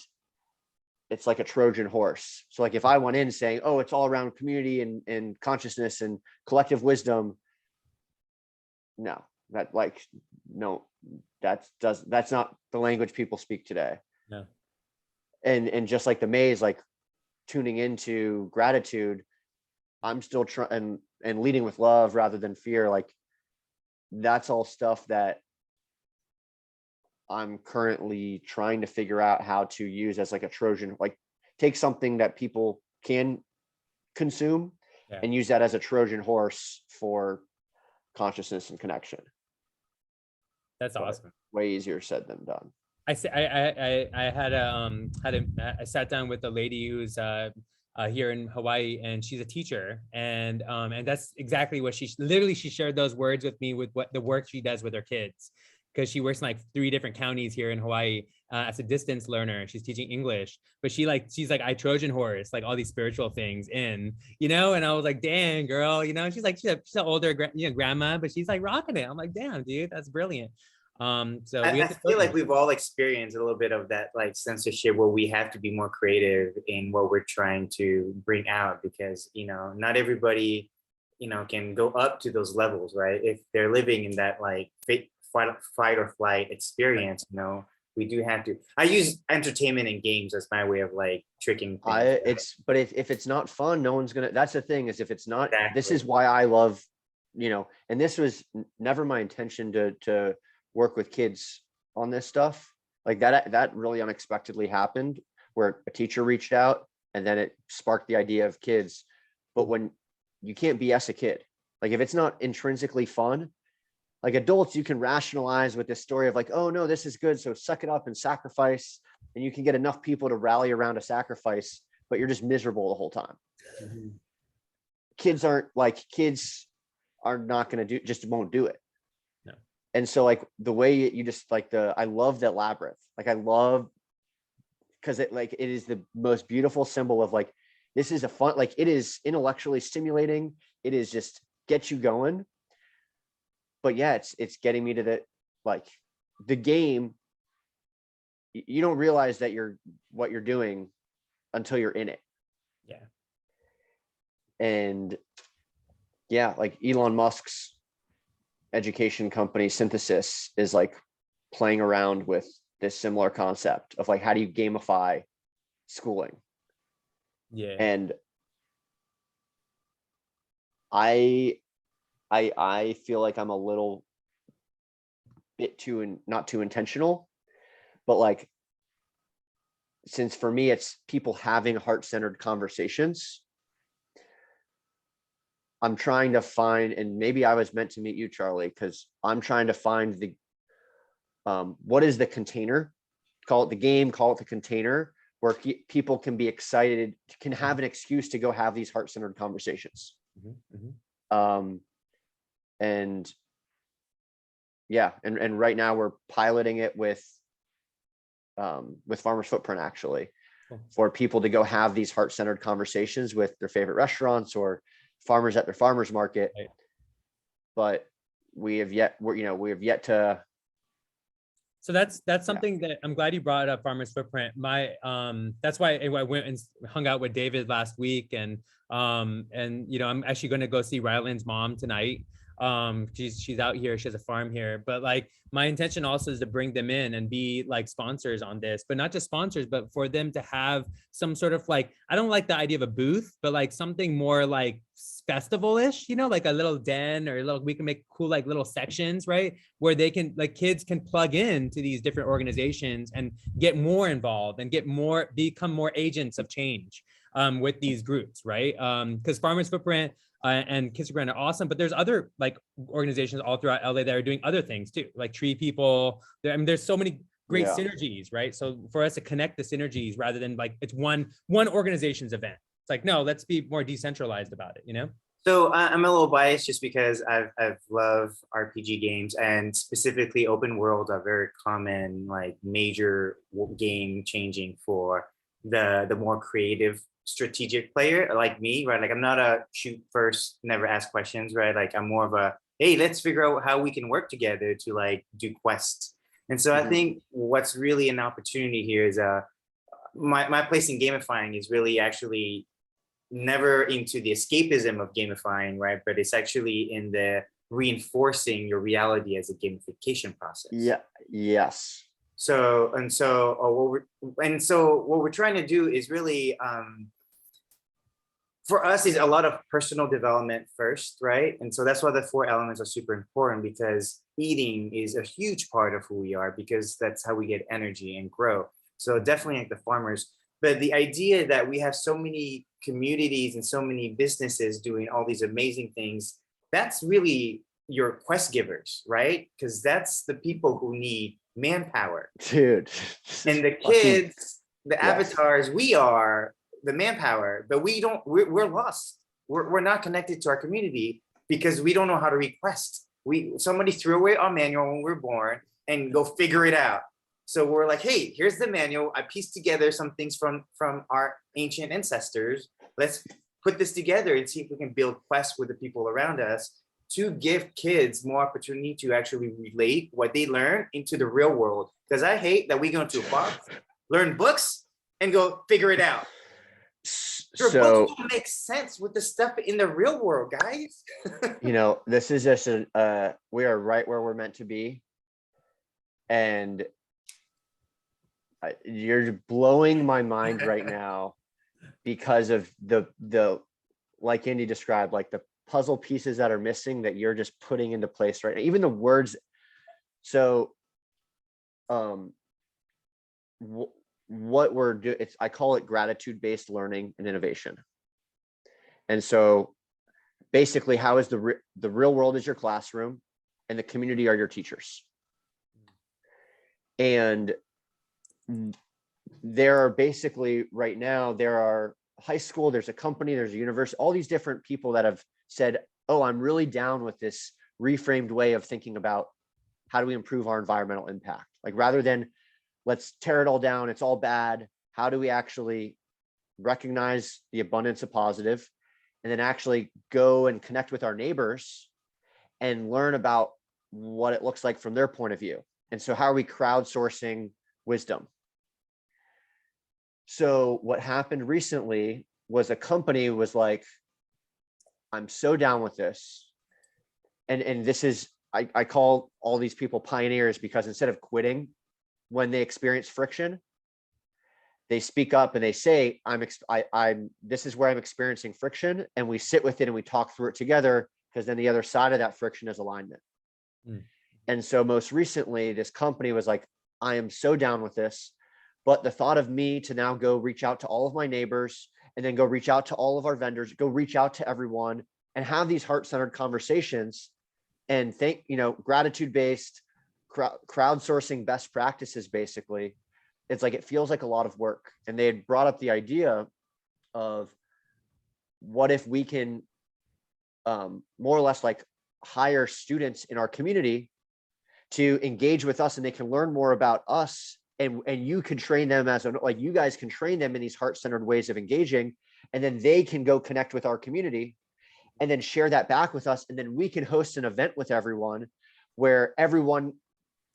[SPEAKER 1] it's like a Trojan horse. So like if I went in saying, oh, it's all around community and consciousness and collective wisdom, that's not the language people speak today.
[SPEAKER 3] No.
[SPEAKER 1] And just like the maze, like tuning into gratitude, I'm still trying and leading with love rather than fear. Like that's all stuff that I'm currently trying to figure out how to use as like a Trojan, like take something that people can consume and use that as a Trojan horse for consciousness and connection.
[SPEAKER 3] That's awesome.
[SPEAKER 1] Way easier said than done.
[SPEAKER 3] I sat down with a lady who's here in Hawaii, and she's a teacher, and that's exactly what she shared those words with me, with what the work she does with her kids, because she works in like 3 different counties here in Hawaii as a distance learner. She's teaching English, but she's like, I Trojan horse like all these spiritual things in, and I was like, dang girl, she's an older grandma, but she's like rocking it. I'm like, damn dude, that's brilliant. So
[SPEAKER 2] I feel like we've all experienced a little bit of that like censorship, where we have to be more creative in what we're trying to bring out, because not everybody can go up to those levels, right? If they're living in that like fight or flight experience, we do have to. I use entertainment and games as my way of like tricking things.
[SPEAKER 1] But if it's not fun, no one's gonna. That's the thing, is if it's not.
[SPEAKER 2] Exactly.
[SPEAKER 1] This is why I love, and this was never my intention to work with kids on this stuff. Like that really unexpectedly happened, where a teacher reached out and then it sparked the idea of kids. But when you can't BS a kid, like if it's not intrinsically fun, like adults, you can rationalize with this story of like, oh no, this is good, so suck it up and sacrifice, and you can get enough people to rally around a sacrifice, but you're just miserable the whole time. Mm-hmm. Kids are not going to just won't do it. No. And so like the way you just like I love that labyrinth. Like I love, because it is the most beautiful symbol of like, this is a fun, like it is intellectually stimulating. It is just get you going. But yeah, it's getting me to the game. You don't realize that what you're doing until you're in it.
[SPEAKER 3] Yeah.
[SPEAKER 1] And yeah, like Elon Musk's education company SOILstice is like playing around with this similar concept of like, how do you gamify schooling?
[SPEAKER 3] Yeah.
[SPEAKER 1] And I feel like I'm a little bit not too intentional, but like, since for me, it's people having heart-centered conversations. I'm trying to find, and maybe I was meant to meet you, Charlie, because I'm trying to find what is the container? Call it the game, call it the container, where people can be excited, can have an excuse to go have these heart-centered conversations. And yeah, and right now we're piloting it with Farmers Footprint, actually, for people to go have these heart-centered conversations with their favorite restaurants or farmers at their farmers market.
[SPEAKER 3] Right.
[SPEAKER 1] But we have yet to.
[SPEAKER 3] So that's something that I'm glad you brought up, Farmers Footprint. That's why I went and hung out with David last week, and I'm actually going to go see Ryland's mom tonight. She's out here, she has a farm here, but like my intention also is to bring them in and be like sponsors on this, but not just sponsors, but for them to have some sort of like, I don't like the idea of a booth, but like something more like festival-ish, like a little den, or we can make cool like little sections, right, where they can, like, kids can plug in to these different organizations and get more involved and become more agents of change with these groups, right? Because Farmers Footprint and Kids Grant are awesome, but there's other like organizations all throughout LA that are doing other things too, like Tree People. There's so many great synergies, right? So for us to connect the synergies rather than like it's one organization's event, it's like, no, let's be more decentralized about it,
[SPEAKER 2] So I'm a little biased just because I've loved RPG games, and specifically open world are very common, like major game changing for the more creative strategic player like me, right? Like I'm not a shoot first, never ask questions, right? Like I'm more of a, hey, let's figure out how we can work together to like do quests. And so I think what's really an opportunity here is my place in gamifying is really actually never into the escapism of gamifying, right? But it's actually in the reinforcing your reality as a gamification process.
[SPEAKER 1] Yeah. Yes.
[SPEAKER 2] So what we're trying to do is really for us is a lot of personal development first, right? And so that's why the 4 elements are super important, because eating is a huge part of who we are, because that's how we get energy and grow. So definitely like the farmers. But the idea that we have so many communities and so many businesses doing all these amazing things, that's really your quest givers, right? Because that's the people who need manpower.
[SPEAKER 1] Dude.
[SPEAKER 2] And the kids, the avatars, we are the manpower, but we're lost. We're not connected to our community because we don't know how to request. Somebody threw away our manual when we were born and go figure it out. So we're like, hey, here's the manual. I pieced together some things from our ancient ancestors. Let's put this together and see if we can build quests with the people around us to give kids more opportunity to actually relate what they learn into the real world. Because I hate that we go into a box, learn books, and go figure it out. Your books don't make sense with the stuff in the real world, guys.
[SPEAKER 1] This is just we are right where we're meant to be. And you're blowing my mind right now because of the like Andy described, like the puzzle pieces that are missing that you're just putting into place right now, even the words. So what we're doing, I call it gratitude-based learning and innovation. And so basically, how is the real world is your classroom and the community are your teachers. And there are basically right now, there are high school, there's a company, there's a university, all these different people that have said, oh, I'm really down with this reframed way of thinking about how do we improve our environmental impact? Like, rather than let's tear it all down, it's all bad, how do we actually recognize the abundance of positive and then actually go and connect with our neighbors and learn about what it looks like from their point of view? And so how are we crowdsourcing wisdom? So what happened recently was a company was like, I'm so down with this. And this is, I call all these people pioneers, because instead of quitting when they experience friction, they speak up and they say, I'm this is where I'm experiencing friction, and we sit with it and we talk through it together, because then the other side of that friction is alignment. And so most recently, this company was like, I am so down with this, but the thought of me to now go reach out to all of my neighbors, and then go reach out to all of our vendors, go reach out to everyone and have these heart-centered conversations and think, gratitude-based, crowdsourcing best practices, basically. It's like, it feels like a lot of work. And they had brought up the idea of, what if we can more or less like hire students in our community to engage with us, and they can learn more about us, and you can train them like you guys can train them in these heart-centered ways of engaging, and then they can go connect with our community and then share that back with us. And then we can host an event with everyone where everyone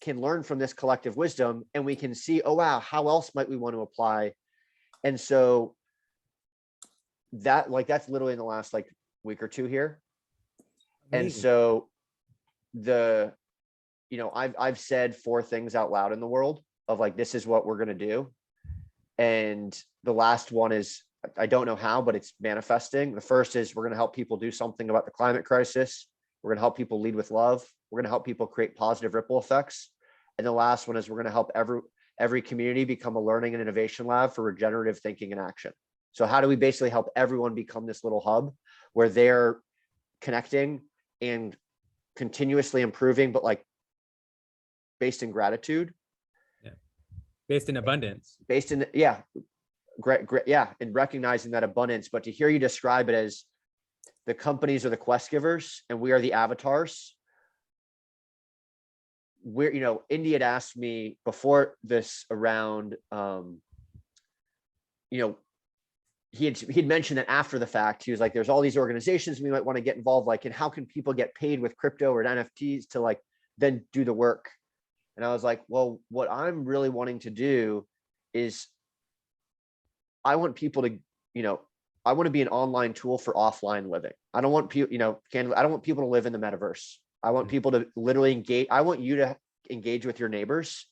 [SPEAKER 1] can learn from this collective wisdom, and we can see, oh, wow, how else might we want to apply? And so that's literally in the last like week or two here.
[SPEAKER 3] Amazing.
[SPEAKER 1] And so I've said 4 things out loud in the world of like, this is what we're going to do. And the last one is, I don't know how, but it's manifesting. The first is, we're going to help people do something about the climate crisis. We're going to help people lead with love. We're going to help people create positive ripple effects. And the last one is, we're going to help every community become a learning and innovation lab for regenerative thinking and action. So how do we basically help everyone become this little hub where they're connecting and continuously improving, but like based in gratitude,
[SPEAKER 3] based in abundance,
[SPEAKER 1] based in, great. Yeah. And recognizing that abundance. But to hear you describe it as the companies are the quest givers and we are the avatars. Indy had asked me before this around, he'd mentioned that after the fact, he was like, there's all these organizations we might want to get involved, like, and how can people get paid with crypto or NFTs to like, then do the work? And I was like, well, what I'm really wanting to do is, I want people to, I want to be an online tool for offline living. I don't want people, I don't want people to live in the metaverse. I want people to literally engage. I want you to engage with your neighbors.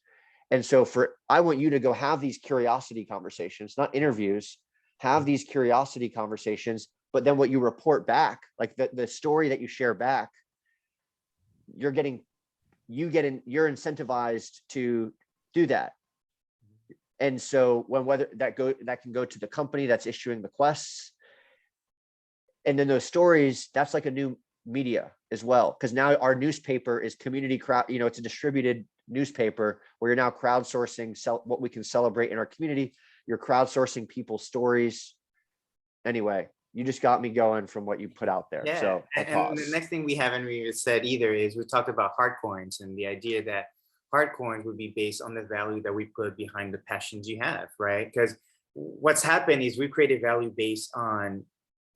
[SPEAKER 1] And so I want you to go have these curiosity conversations, not interviews, have these curiosity conversations, but then what you report back, like the story that you share back, you're incentivized to do that. And so whether that can go to the company that's issuing the quests, and then those stories, that's like a new media as well, because now our newspaper is community crowd. It's a distributed newspaper where you're now crowdsourcing what we can celebrate in our community. You're crowdsourcing people's stories. Anyway, you just got me going from what you put out there.
[SPEAKER 2] Yeah.
[SPEAKER 1] So
[SPEAKER 2] and the next thing we haven't really said either is, we talked about hard coins and the idea that hard coins would be based on the value that we put behind the passions you have, right? Because what's happened is we've created value based on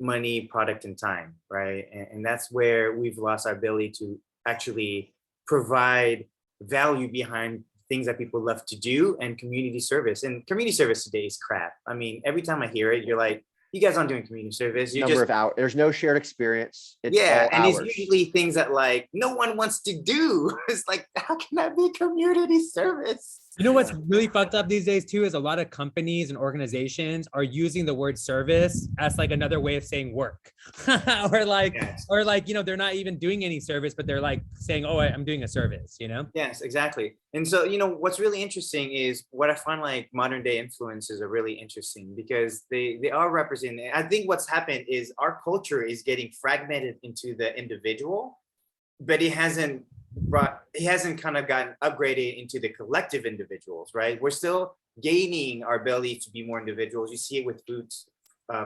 [SPEAKER 2] money, product, and time, right? And that's where we've lost our ability to actually provide value behind things that people love to do, and community service. And community service today is crap. I mean, every time I hear it, you're like, you guys aren't doing community service.
[SPEAKER 1] of hours. There's no shared experience. It's all
[SPEAKER 2] and
[SPEAKER 1] hours.
[SPEAKER 2] it's usually things that like no one wants to do. It's like, how can that be community service?
[SPEAKER 3] You know what's really fucked up these days too is a lot of companies and organizations are using the word service as like another way of saying work, or like, they're not even doing any service, but they're like saying, oh, I'm doing a service,
[SPEAKER 2] Yes, exactly. And so, what's really interesting is what I find like modern day influencers are really interesting, because they are representing. I think what's happened is our culture is getting fragmented into the individual, but it hasn't kind of gotten upgraded into the collective individuals, right? We're still gaining our ability to be more individuals. You see it with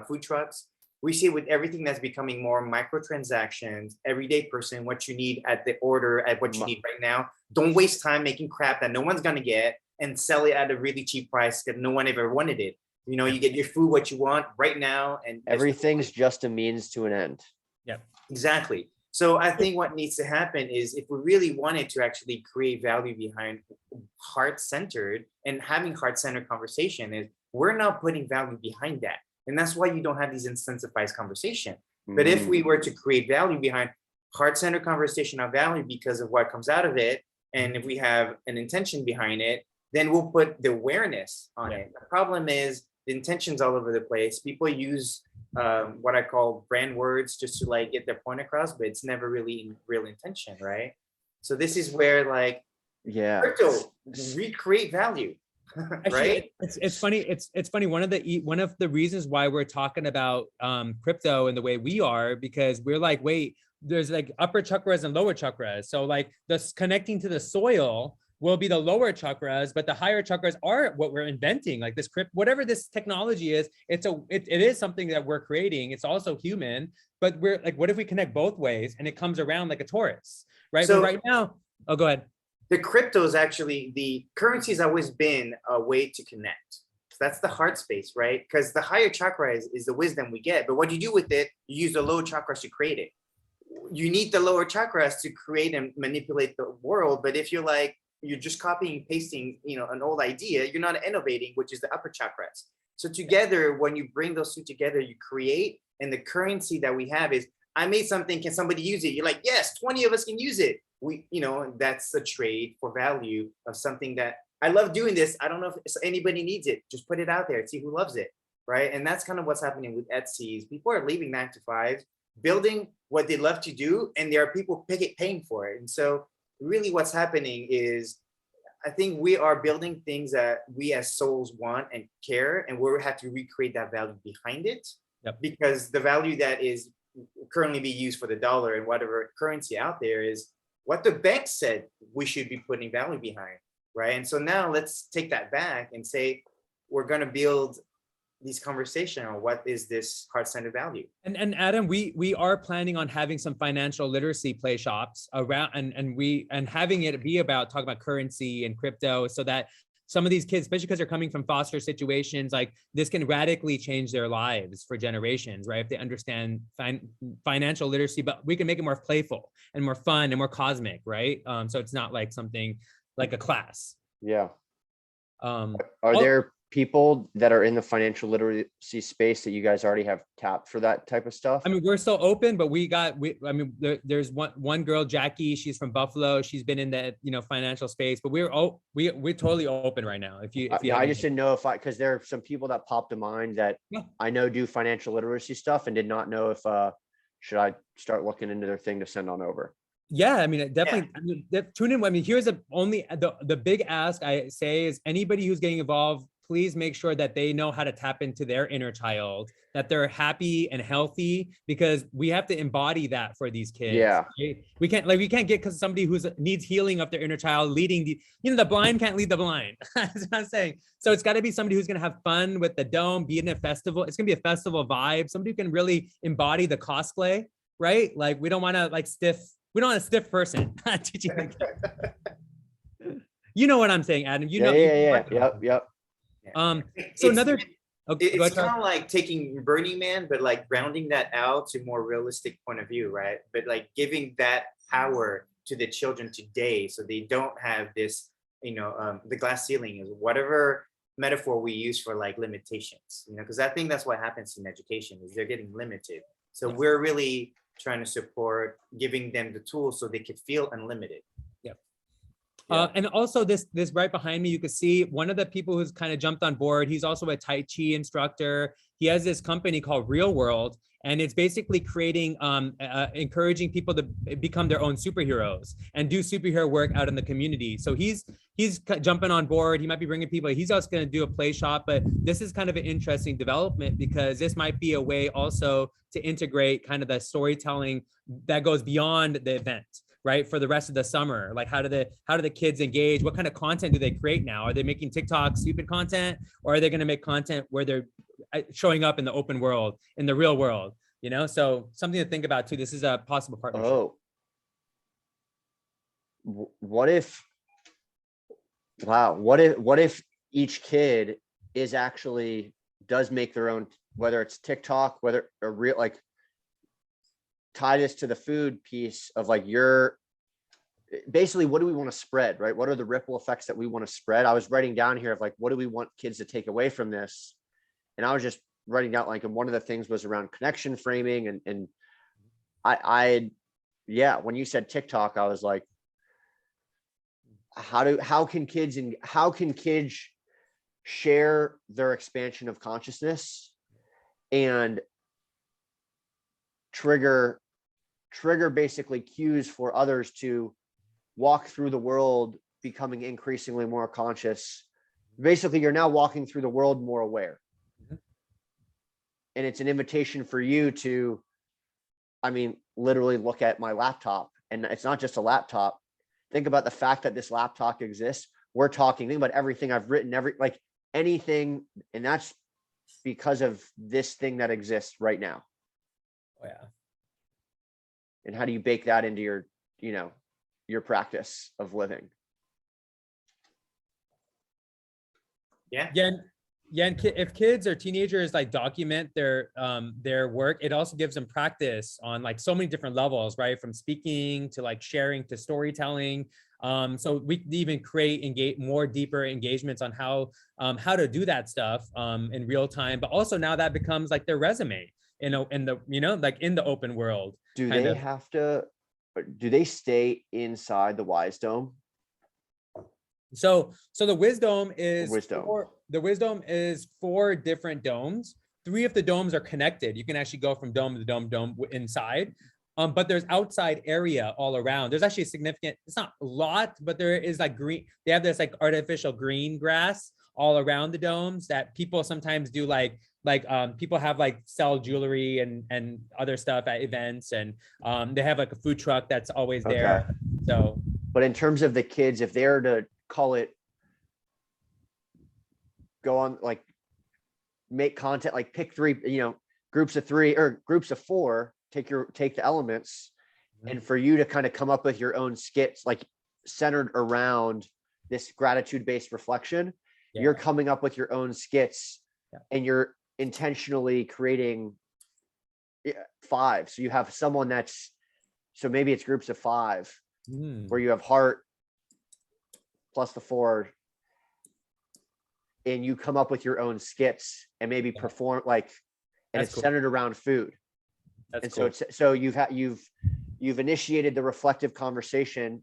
[SPEAKER 2] food trucks. We see it with everything that's becoming more microtransactions, everyday person, what you need at the order, at what you need right now. Don't waste time making crap that no one's gonna get and sell it at a really cheap price that no one ever wanted it. You get your food, what you want right now. And
[SPEAKER 1] everything's just a means to an end.
[SPEAKER 3] Yeah,
[SPEAKER 2] exactly. So I think what needs to happen is, if we really wanted to actually create value behind heart-centered and having heart-centered conversation, is we're not putting value behind that. And that's why you don't have these incentivized conversation. But if we were to create value behind heart-centered conversation of value because of what comes out of it, and if we have an intention behind it, then we'll put the awareness on it. The problem is the intention's all over the place. People use what I call brand words just to like get their point across, but it's never really in real intention, right? So this is where like crypto recreate value.
[SPEAKER 3] Actually,
[SPEAKER 2] right?
[SPEAKER 3] it's funny. It's funny. One of the reasons why we're talking about crypto and the way we are, because we're like, wait, there's like upper chakras and lower chakras. So like this connecting to the soil will be the lower chakras, but the higher chakras are what we're inventing. Like this whatever this technology is, it is something that we're creating. It's also human, but we're like, what if we connect both ways and it comes around like a torus, right?
[SPEAKER 2] So,
[SPEAKER 3] but right now, oh, go ahead.
[SPEAKER 2] The crypto is actually, the currency has always been a way to connect. So that's the heart space, right? Because the higher chakra is the wisdom we get, but what you do with it, you use the lower chakras to create it. You need the lower chakras to create and manipulate the world, but if you're like, you're just copying and pasting, an old idea, you're not innovating, which is the upper chakras. So together, when you bring those two together, you create, and the currency that we have is, I made something, can somebody use it? You're like, yes, 20 of us can use it. That's a trade for value of something that I love doing this. I don't know if anybody needs it. Just put it out there and see who loves it, right? And that's kind of what's happening with Etsy. People are leaving 9 to 5, building what they love to do, and there are people paying for it. And so really what's happening is, I think we are building things that we as souls want and care, and we have to recreate that value behind it.
[SPEAKER 3] Yep.
[SPEAKER 2] Because the value that is currently be used for the dollar and whatever currency out there is what the bank said we should be putting value behind, right? And so now let's take that back and say, we're going to build these conversations on what is this heart-centered value.
[SPEAKER 3] And Adam, we are planning on having some financial literacy play shops around, and having it be about talking about currency and crypto, so that some of these kids, especially because they're coming from foster situations, like this can radically change their lives for generations, right? If they understand financial literacy, but we can make it more playful and more fun and more cosmic, right? So it's not like something like a class.
[SPEAKER 1] Yeah. Are there people that are in the financial literacy space that you guys already have tapped for that type of stuff?
[SPEAKER 3] I mean, we're still open, but there's one girl, Jackie, she's from Buffalo. She's been in the, financial space, but we're totally open right now. If you
[SPEAKER 1] I just didn't know because there are some people that popped to mind that I know do financial literacy stuff and did not know if, should I start looking into their thing to send on over?
[SPEAKER 3] Yeah, I mean, definitely. Yeah. I mean, tune in. I mean, here's the big ask I say is, anybody who's getting involved, please make sure that they know how to tap into their inner child, that they're happy and healthy, because we have to embody that for these kids.
[SPEAKER 1] Yeah.
[SPEAKER 3] Right? We can't get, because somebody who needs healing of their inner child leading the blind can't lead the blind. That's what I'm saying. So it's got to be somebody who's going to have fun with the dome, be in a festival. It's going to be a festival vibe. Somebody who can really embody the cosplay, right? Like we don't want a stiff person. You know what I'm saying, Adam?
[SPEAKER 1] Yeah. Yep.
[SPEAKER 3] So
[SPEAKER 2] it's kind of like taking Burning Man, but like rounding that out to more realistic point of view, right? But like giving that power to the children today, so they don't have this, the glass ceiling is whatever metaphor we use for like limitations, because I think that's what happens in education is they're getting limited. So we're really trying to support giving them the tools so they could feel unlimited.
[SPEAKER 3] And also this right behind me, you can see one of the people who's kind of jumped on board. He's also a Tai Chi instructor. He has this company called Real World, and it's basically creating, encouraging people to become their own superheroes and do superhero work out in the community. So he's jumping on board. He might be bringing people. He's also going to do a play shop, but this is kind of an interesting development because this might be a way also to integrate kind of the storytelling that goes beyond the event. Right, for the rest of the summer, like how do the kids engage? What kind of content do they create now? Are they making TikTok stupid content, or are they going to make content where they're showing up in the open world, in the real world? So something to think about too. This is a possible partnership.
[SPEAKER 1] Oh, what if each kid is actually does make their own, whether it's TikTok, whether a real like. Tie this to the food piece of like basically what do we want to spread, right? What are the ripple effects that we want to spread? I was writing down here of like, what do we want kids to take away from this? And I was just writing down like, and one of the things was around connection framing. And when you said TikTok, I was like, how can kids share their expansion of consciousness and trigger basically cues for others to walk through the world becoming increasingly more conscious. Basically, you're now walking through the world more aware. And it's an invitation for you to, I mean, literally look at my laptop. And it's not just a laptop. Think about the fact that this laptop exists. We're talking, think about everything I've written, like anything. And that's because of this thing that exists right now.
[SPEAKER 3] Oh, yeah.
[SPEAKER 1] And how do you bake that into your, your practice of living?
[SPEAKER 2] Yeah.
[SPEAKER 3] Yeah, and if kids or teenagers like document their work, it also gives them practice on like so many different levels, right? From speaking to like sharing to storytelling. So we can even create more deeper engagements on how to do that stuff in real time. But also now that becomes like their resume in the like in the open world.
[SPEAKER 1] Do they stay inside the Wise Dome?
[SPEAKER 3] So the wisdom is
[SPEAKER 1] Wisdom.
[SPEAKER 3] The wisdom is 4 different domes. 3 of the domes are connected. You can actually go from dome to dome inside. But there's outside area all around. There's actually a significant, it's not a lot, but there is like green, they have this like artificial green grass all around the domes that people sometimes do like people have like sell jewelry and other stuff at events, and they have like a food truck that's always there.
[SPEAKER 1] Okay.
[SPEAKER 3] So,
[SPEAKER 1] but in terms of the kids, if they're to call it, go on, like make content, like pick 3, groups of 3 or groups of 4, take the elements, and for you to kind of come up with your own skits, like centered around this gratitude-based reflection. Yeah. You're coming up with your own skits, and you're intentionally creating 5. So you have someone so maybe it's groups of 5 where you have heart plus the 4, and you come up with your own skits and maybe perform like, and it's centered around food. That's cool. So you've initiated the reflective conversation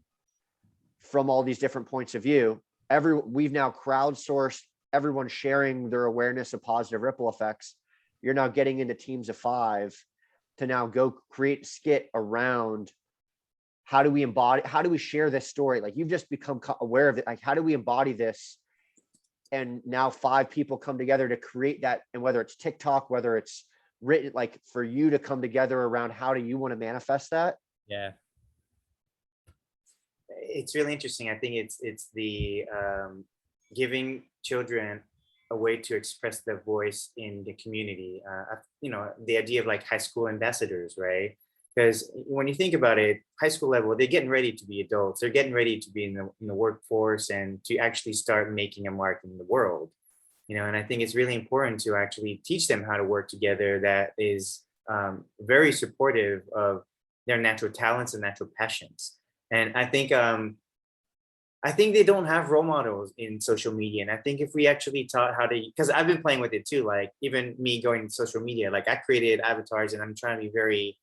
[SPEAKER 1] from all these different points of view. We've now crowdsourced everyone sharing their awareness of positive ripple effects. You're now getting into teams of 5 to now go create a skit around how do we share this story? Like you've just become aware of it. Like, how do we embody this? And now 5 people come together to create that. And whether it's TikTok, whether it's written, like for you to come together around how do you want to manifest that?
[SPEAKER 3] Yeah.
[SPEAKER 2] It's really interesting. I think it's the giving children a way to express their voice in the community. The idea of like high school ambassadors, right? Because when you think about it, high school level, they're getting ready to be adults. They're getting ready to be in the workforce and to actually start making a mark in the world. And I think it's really important to actually teach them how to work together that is very supportive of their natural talents and natural passions. And I think they don't have role models in social media. And I think if we actually taught how to, because I've been playing with it too, like even me going to social media, like I created avatars and I'm trying to be very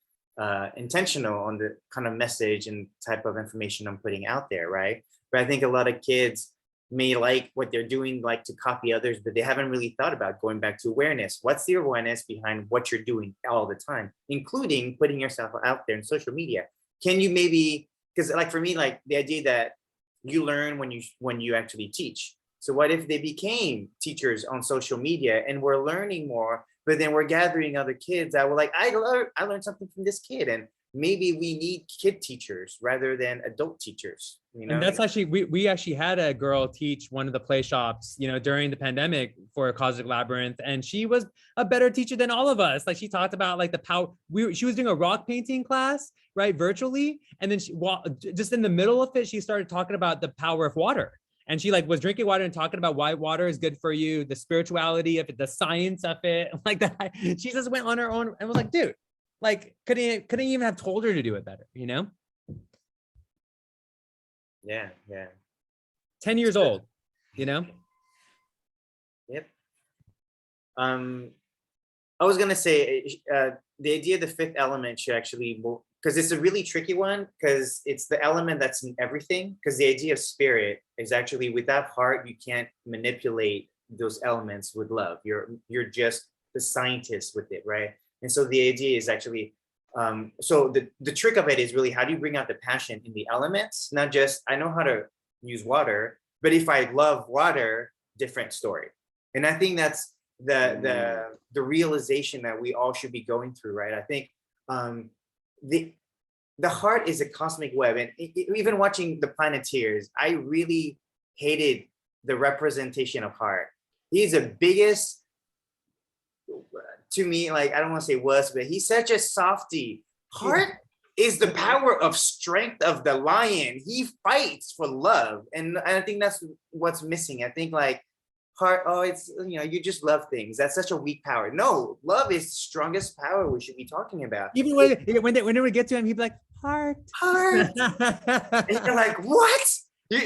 [SPEAKER 2] intentional on the kind of message and type of information I'm putting out there, right? But I think a lot of kids may like what they're doing, like to copy others, but they haven't really thought about going back to awareness. What's the awareness behind what you're doing all the time, including putting yourself out there in social media? Can you maybe, because like for me, like the idea that you learn when you actually teach. So what if they became teachers on social media and we're learning more, but then we're gathering other kids that were like, I learned something from this kid, and maybe we need kid teachers rather than adult teachers.
[SPEAKER 3] And that's actually, we actually had a girl teach one of the play shops, during the pandemic for Cosmic Labyrinth, and she was a better teacher than all of us. Like she talked about like the power. She was doing a rock painting class, right, virtually, and then just in the middle of it, she started talking about the power of water. And she like was drinking water and talking about why water is good for you, the spirituality of it, the science of it, like that. She just went on her own and was like, dude, like couldn't even have told her to do it better,
[SPEAKER 2] Yeah.
[SPEAKER 3] 10 years old,
[SPEAKER 2] Yep. I was gonna say the idea of the 5th element should actually because it's a really tricky one, because it's the element that's in everything. Because the idea of spirit is actually, without heart, you can't manipulate those elements with love. You're just the scientist with it, right? And so the idea is actually, so the trick of it is really, how do you bring out the passion in the elements? Not just, I know how to use water, but if I love water, different story. And I think that's the realization that we all should be going through, right? I think the heart is a cosmic web, and even watching the Planeteers, I really hated the representation of heart. He's the biggest, to me, like, I don't want to say wuss, but he's such a softie. Heart is the power of strength of the lion. He fights for love, and I think that's what's missing. I think, like, heart, oh, it's, you know, you just love things. That's such a weak power. No, love is the strongest power we should be talking about.
[SPEAKER 3] Even when they would get to him, he'd be like, heart.
[SPEAKER 2] Heart. And you're like, what?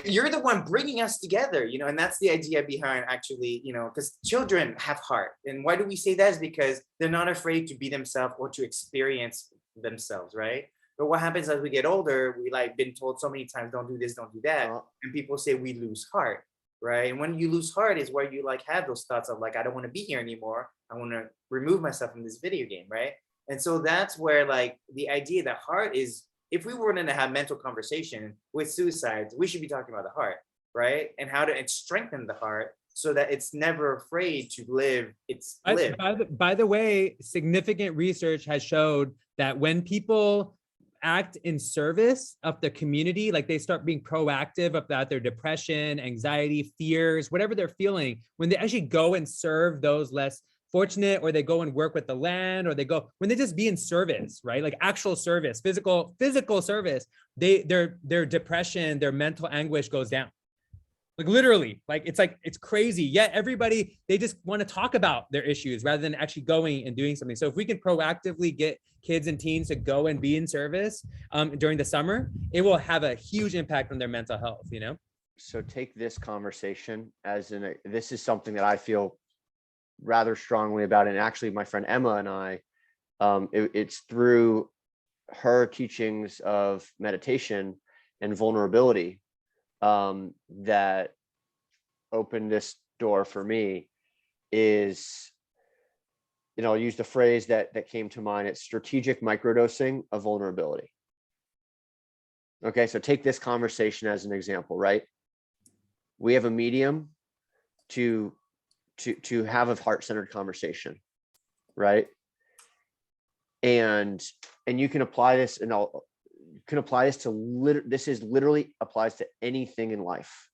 [SPEAKER 2] You're the one bringing us together, you know, and that's the idea behind, actually, you know, because children have heart. And why do we say that? Is because they're not afraid to be themselves or to experience themselves, right? But what happens as we get older, we like been told so many times, don't do this, don't do that. And people say we lose heart, right? And when you lose heart is where you like have those thoughts of like, I don't want to be here anymore. I want to remove myself from this video game, right? And so that's where, like, the idea that heart is, if we were going to have mental conversation with suicides, we should be talking about the heart, right? And how to strengthen the heart so that it's never afraid to live its live.
[SPEAKER 3] By the way, significant research has showed that when people act in service of the community, like they start being proactive about their depression, anxiety, fears, whatever they're feeling, when they actually go and serve those less fortunate, or they go and work with the land, or they go, when they just be in service, right? Like actual service, physical service, their depression, their mental anguish goes down. Like literally, it's crazy. Yet everybody, they just want to talk about their issues rather than actually going and doing something. So if we can proactively get kids and teens to go and be in service during the summer, it will have a huge impact on their mental health, you know?
[SPEAKER 1] So take this conversation as this is something that I feel rather strongly about. And actually my friend Emma and I, it's through her teachings of meditation and vulnerability that opened this door for me. Is, you know, I'll use the phrase that came to mind. It's strategic microdosing of vulnerability. Okay, so take this conversation as an example, right? We have a medium to have a heart-centered conversation, right? And you can apply this, and you can apply this to literally applies to anything in life.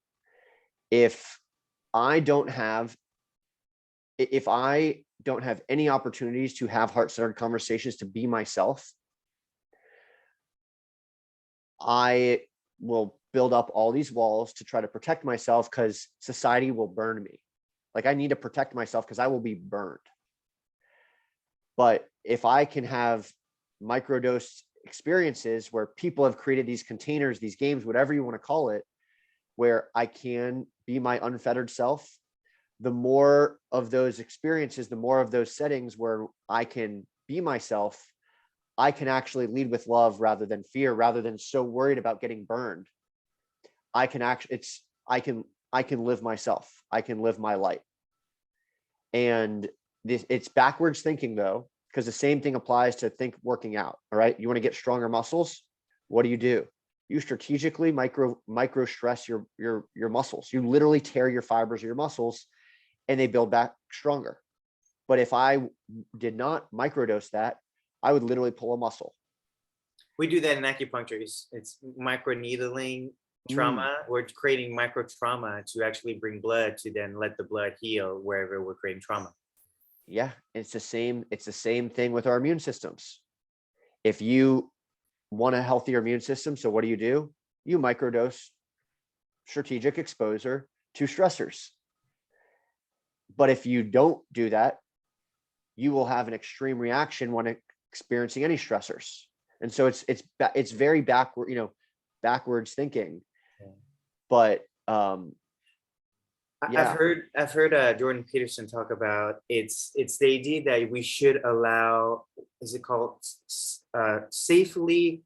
[SPEAKER 1] If I don't have any opportunities to have heart-centered conversations, to be myself, I will build up all these walls to try to protect myself, because society will burn me. Like, I need to protect myself because I will be burned. But if I can have microdose experiences where people have created these containers, these games, whatever you want to call it, where I can be my unfettered self, the more of those experiences, the more of those settings where I can be myself, I can actually lead with love rather than fear, rather than so worried about getting burned. I can live myself. I can live my light. And it's backwards thinking, though, because the same thing applies to working out. All right. You want to get stronger muscles. What do? You strategically micro stress your muscles. You literally tear your fibers of your muscles and they build back stronger. But if I did not microdose that, I would literally pull a muscle.
[SPEAKER 2] We do that in acupuncture. It's micro needling trauma. We're creating micro trauma to actually bring blood to then let the blood heal wherever we're creating trauma.
[SPEAKER 1] Yeah, it's the same thing with our immune systems. If you want a healthier immune system, so what do? You microdose strategic exposure to stressors. But if you don't do that, you will have an extreme reaction when experiencing any stressors. And so it's very backwards thinking. But Yeah.
[SPEAKER 2] I've heard Jordan Peterson talk about it's the idea that we should allow, is it called safely?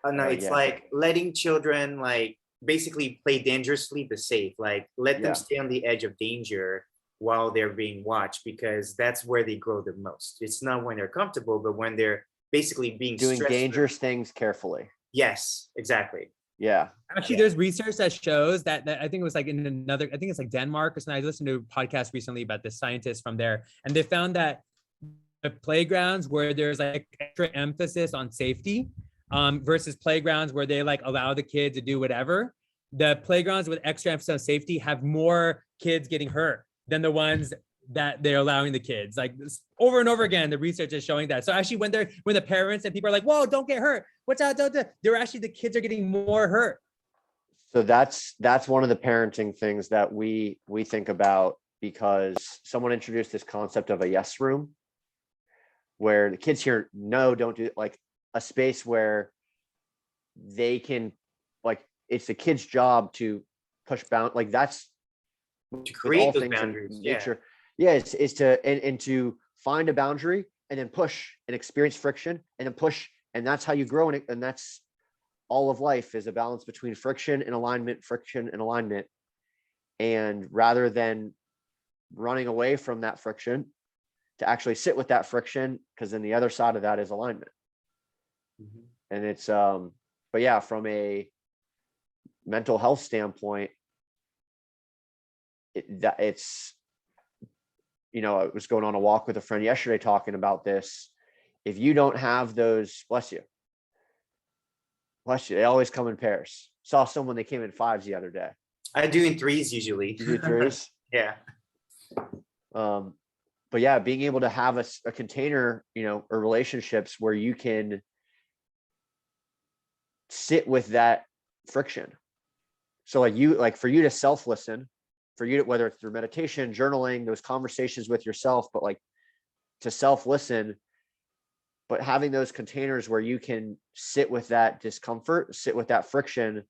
[SPEAKER 2] No, it's
[SPEAKER 1] Yeah.
[SPEAKER 2] like letting children like basically play dangerously but safe. Like let them
[SPEAKER 1] Yeah.
[SPEAKER 2] stay on the edge of danger while they're being watched, because that's where they grow the most. It's not when they're comfortable, but when they're basically being
[SPEAKER 1] Doing
[SPEAKER 2] stressed.
[SPEAKER 1] dangerous things carefully.
[SPEAKER 2] Yes, exactly.
[SPEAKER 1] Yeah.
[SPEAKER 3] Actually,
[SPEAKER 2] Yeah.
[SPEAKER 3] there's research that shows that I think it was like in another, I think it's like Denmark or something. I listened to a podcast recently about the scientists from there, and they found that the playgrounds where there's like extra emphasis on safety versus playgrounds where they like allow the kid to do whatever, the playgrounds with extra emphasis on safety have more kids getting hurt than the ones that they're allowing the kids. Like this, over and over again, the research is showing that. So actually when the parents and people are like, whoa, don't get hurt, what's out, they're actually, the kids are getting more hurt.
[SPEAKER 1] So that's one of the parenting things that we think about, because someone introduced this concept of a yes room, where the kids hear no, don't do it, like a space where they can, like, it's the kid's job to push bound, like that's
[SPEAKER 2] To create those
[SPEAKER 1] in
[SPEAKER 2] boundaries.
[SPEAKER 1] nature. Yeah, is to and to find a boundary and then push and experience friction and then push, and that's how you grow. And that's all of life, is a balance between friction and alignment, friction and alignment. And rather than running away from that friction, to actually sit with that friction, because then the other side of that is alignment.
[SPEAKER 2] Mhm.
[SPEAKER 1] And it's but yeah, from a mental health standpoint, it's, you know, I was going on a walk with a friend yesterday talking about this. If you don't have those, bless you, they always come in pairs. Saw someone, they came in fives the other day.
[SPEAKER 2] I do in threes usually.
[SPEAKER 1] You do threes?
[SPEAKER 2] Yeah.
[SPEAKER 1] But yeah, being able to have a container, you know, or relationships where you can sit with that friction. So like for you to self-listen, for you to, whether it's through meditation, journaling, those conversations with yourself, but like to self-listen, but having those containers where you can sit with that discomfort, sit with that friction,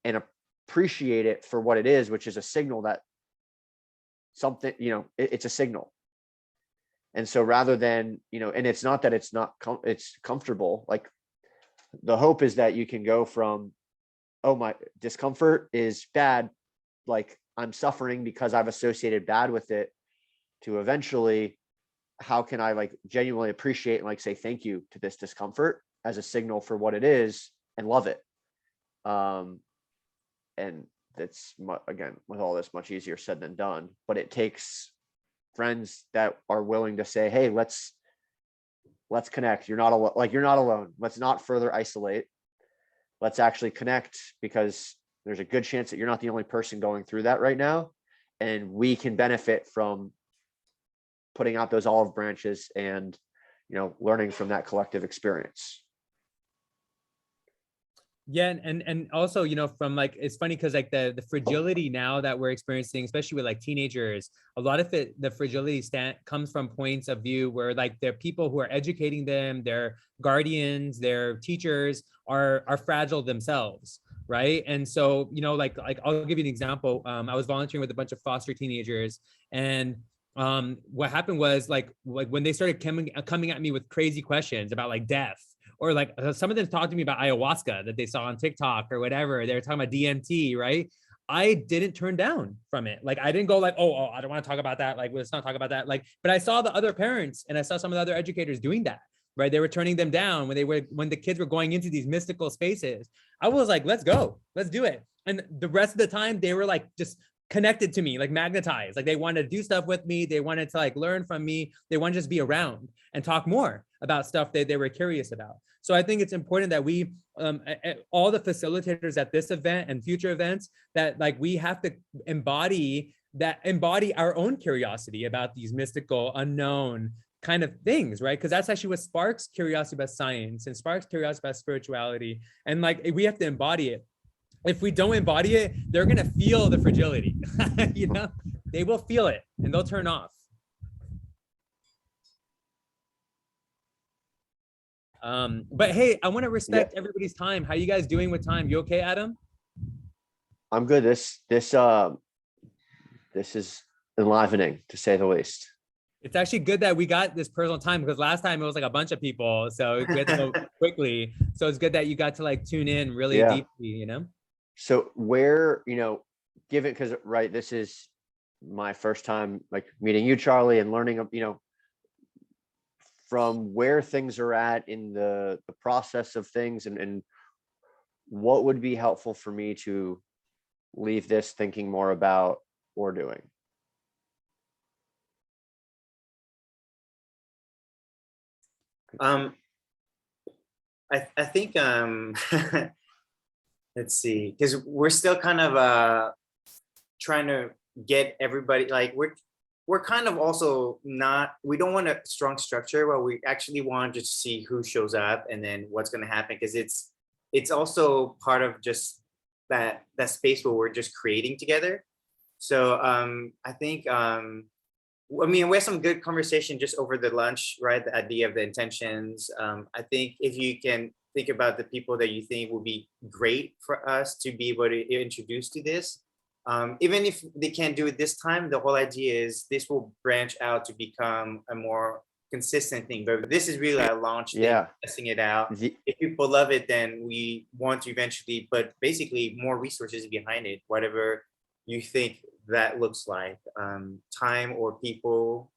[SPEAKER 1] and appreciate it for what it is, which is a signal that something, you know, it's a signal. And so rather than, you know, and it's not that it's not, it's comfortable. Like the hope is that you can go from, oh, my discomfort is bad, like I'm suffering because I've associated bad with it, to eventually, how can I like genuinely appreciate and like say thank you to this discomfort as a signal for what it is, and love it. And that's, again, with all this, much easier said than done, but it takes friends that are willing to say, hey, let's connect. You're not alone. Like, you're not alone. Let's not further isolate. Let's actually connect, because there's a good chance that you're not the only person going through that right now. And we can benefit from putting out those olive branches and, you know, learning from that collective experience.
[SPEAKER 3] Yeah, and also, you know, from like, it's funny because like the fragility now that we're experiencing, especially with like teenagers, a lot of it, the fragility comes from points of view where like there are people who are educating them, their guardians, their teachers are fragile themselves, right? And so, you know, like I'll give you an example. I was volunteering with a bunch of foster teenagers, and what happened was like when they started coming at me with crazy questions about like death, or like some of them talked to me about ayahuasca that they saw on TikTok or whatever. They were talking about DMT, right? I didn't turn down from it. Like I didn't go like, oh, I don't want to talk about that. Like, let's not talk about that. Like, but I saw the other parents and I saw some of the other educators doing that, right? They were turning them down when the kids were going into these mystical spaces. I was like, let's go, let's do it. And the rest of the time they were like just connected to me, like magnetized. Like they wanted to do stuff with me. They wanted to like learn from me. They wanted to just be around and talk more about stuff that they were curious about. So I think it's important that we, all the facilitators at this event and future events, that like we have to embody our own curiosity about these mystical, unknown kind of things, right? Because that's actually what sparks curiosity about science and sparks curiosity about spirituality. And like we have to embody it. If we don't embody it, they're gonna feel the fragility. You know, they will feel it and they'll turn off. But hey, I want to respect everybody's time. How you guys doing with time? You okay, Adam?
[SPEAKER 1] I'm good. This This is enlivening, to say the least.
[SPEAKER 3] It's actually good that we got this personal time, because last time it was like a bunch of people, so we had to go quickly. So it's good that you got to like tune in really deeply, you know?
[SPEAKER 1] So where, given, because right, this is my first time like meeting you, Charlie, and learning, from where things are at in the process of things, and what would be helpful for me to leave this thinking more about or doing.
[SPEAKER 2] I think let's see, because we're still kind of trying to get everybody, like we're kind of also not, we don't want a strong structure, but we actually want to just see who shows up and then what's going to happen, because it's also part of just that space where we're just creating together. So I think I mean, we had some good conversation just over the lunch, right? The idea of the intentions. I think if you can think about the people that you think will be great for us to be able to introduce to this, even if they can't do it this time, the whole idea is this will branch out to become a more consistent thing. But this is really a launch thing, testing it out. If people love it, then we want to eventually, but basically more resources behind it, whatever you think that looks like, time or people.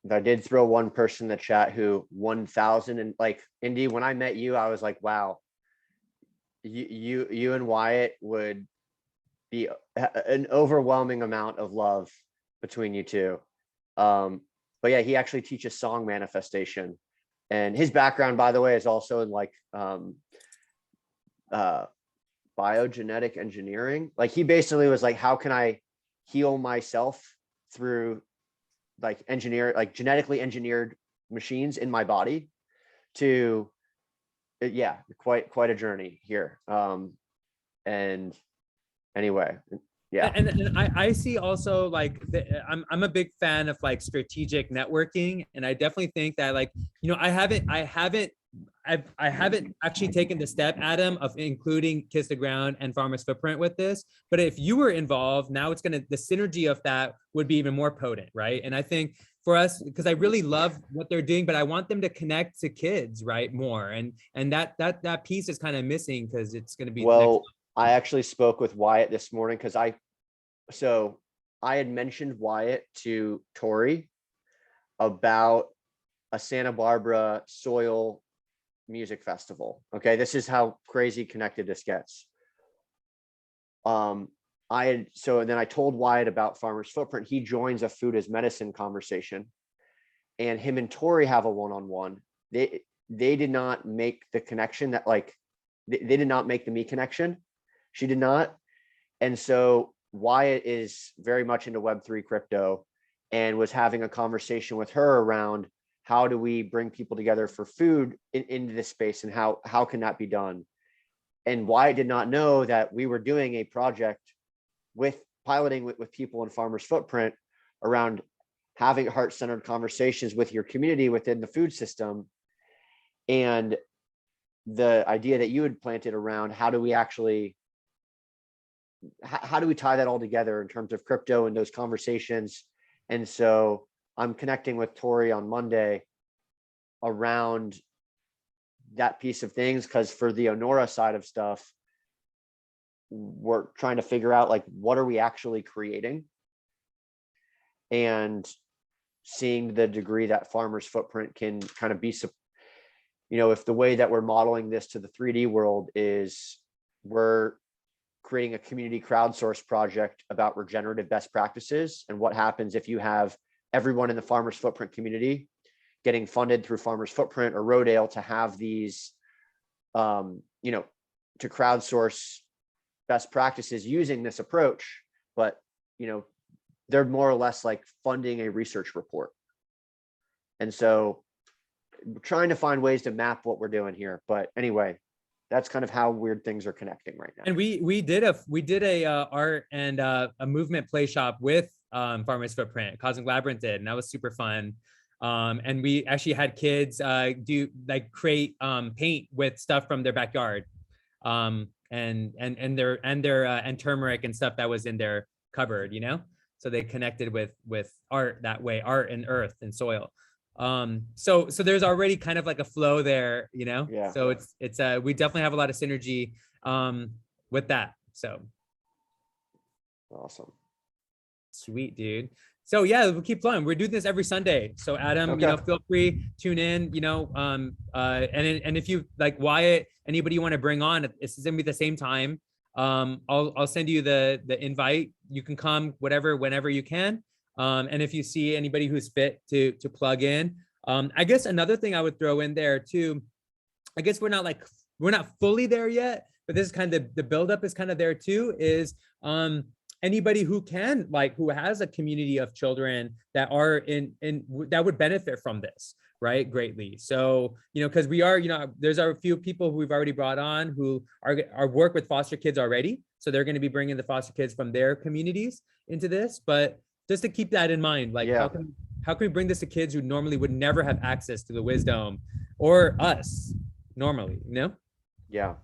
[SPEAKER 1] I did throw one person in the chat who 1,000, and like, Indy, when I met you, I was like, wow, you and Wyatt would be an overwhelming amount of love between you two. But yeah, he actually teaches song manifestation, and his background, by the way, is also in like biogenetic engineering. Like, he basically was like, how can I heal myself through like genetically engineered machines in my body? To quite a journey here. And anyway,
[SPEAKER 3] and I see also like I'm a big fan of like strategic networking, and I definitely think that, like, I haven't actually taken the step, Adam, of including Kiss the Ground and Farmer's Footprint with this. But if you were involved, now the synergy of that would be even more potent, right? And I think for us, because I really love what they're doing, but I want them to connect to kids, right, more. And that piece is kind of missing, because it's going to be.
[SPEAKER 1] Well, I actually spoke with Wyatt this morning, because I had mentioned Wyatt to Tori about a Santa Barbara soil music festival. Okay, this is how crazy connected this gets. And then I told Wyatt about Farmer's Footprint. He joins a food as medicine conversation, and him and Tori have a one-on-one. They did not make the connection that, like, they did not make the me connection. She did not. And so Wyatt is very much into Web3 crypto, and was having a conversation with her around how do we bring people together for food into this space, and how can that be done? And Wyatt did not know that we were doing a project with piloting with people in Farmer's Footprint around having heart-centered conversations with your community within the food system. And the idea that you had planted around how do we tie that all together in terms of crypto and those conversations. And so I'm connecting with Tori on Monday around that piece of things, because for the Honora side of stuff, we're trying to figure out, like, what are we actually creating, and seeing the degree that Farmer's Footprint can kind of be, if the way that we're modeling this to the 3D world is we're creating a community crowdsource project about regenerative best practices, and what happens if you have everyone in the Farmer's Footprint community getting funded through Farmer's Footprint or Rodale to have these, to crowdsource best practices using this approach. But, they're more or less like funding a research report. And so we're trying to find ways to map what we're doing here. But anyway, that's kind of how weird things are connecting right now.
[SPEAKER 3] And we did a art and a movement play shop with Farmer's Footprint. Cosmic Labyrinth did, and that was super fun. And we actually had kids create paint with stuff from their backyard, and turmeric and stuff that was in their covered, you know? So they connected with art that way, art and earth and soil. So there's already kind of like a flow there, you know?
[SPEAKER 1] Yeah.
[SPEAKER 3] So it's we definitely have a lot of synergy with that. So
[SPEAKER 1] Awesome.
[SPEAKER 3] sweet, dude. So yeah, we'll keep flowing. We're doing this every Sunday. So Adam, you know, feel free, tune in, you know, and if you like Wyatt, anybody you want to bring on, it's gonna be the same time. I'll send you the invite. You can come whenever you can. And if you see anybody who's fit to plug in, I guess another thing I would throw in there too, I guess we're not fully there yet, but this is kind of the buildup is kind of there too, is anybody who can, like, who has a community of children that are in that would benefit from this, right, greatly. So, you know, because we are, you know, there's a few people who we've already brought on who are work with foster kids already. So they're going to be bringing the foster kids from their communities into this. But just to keep that in mind, like, how can we bring this to kids who normally would never have access to the wisdom, or us normally, you know?
[SPEAKER 1] Yeah.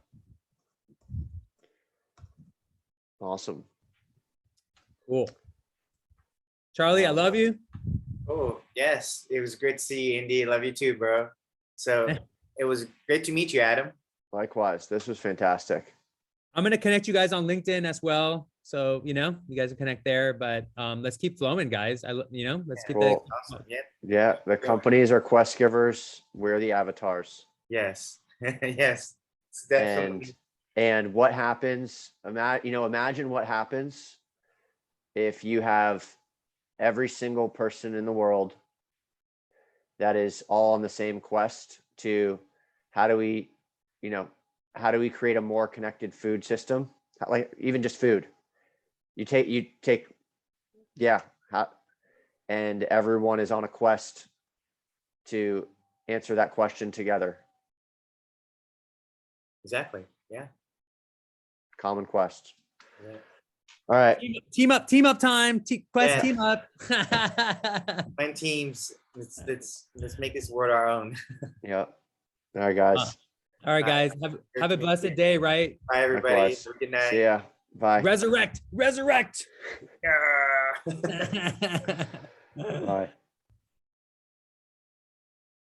[SPEAKER 1] Awesome.
[SPEAKER 3] Cool. Charlie, I love you.
[SPEAKER 2] Oh, yes. It was great to see you, Indy. Love you too, bro. So it was great to meet you, Adam.
[SPEAKER 1] Likewise. This was fantastic.
[SPEAKER 3] I'm going to connect you guys on LinkedIn as well. So, you know, you guys can connect there, but let's keep flowing, guys. Let's keep
[SPEAKER 1] Cool.
[SPEAKER 2] Awesome. Yep.
[SPEAKER 1] Yeah. The companies are quest givers. We're the avatars.
[SPEAKER 2] Yes. Yes. It's definitely.
[SPEAKER 1] And what happens, imagine what happens if you have every single person in the world that is all on the same quest to how do we create a more connected food system, like even just food. And everyone is on a quest to answer that question together.
[SPEAKER 2] Exactly. Yeah.
[SPEAKER 1] Common quest.
[SPEAKER 2] Yeah.
[SPEAKER 1] All right.
[SPEAKER 3] Team up time. Quest team up.
[SPEAKER 2] Find teams. Let's make this word our own.
[SPEAKER 1] Yeah. All right, guys.
[SPEAKER 3] All right, guys. Have a blessed day, right?
[SPEAKER 2] Bye, everybody.
[SPEAKER 1] Likewise.
[SPEAKER 2] Good night.
[SPEAKER 1] See ya. Bye.
[SPEAKER 3] Resurrect.
[SPEAKER 2] Yeah.
[SPEAKER 1] Bye.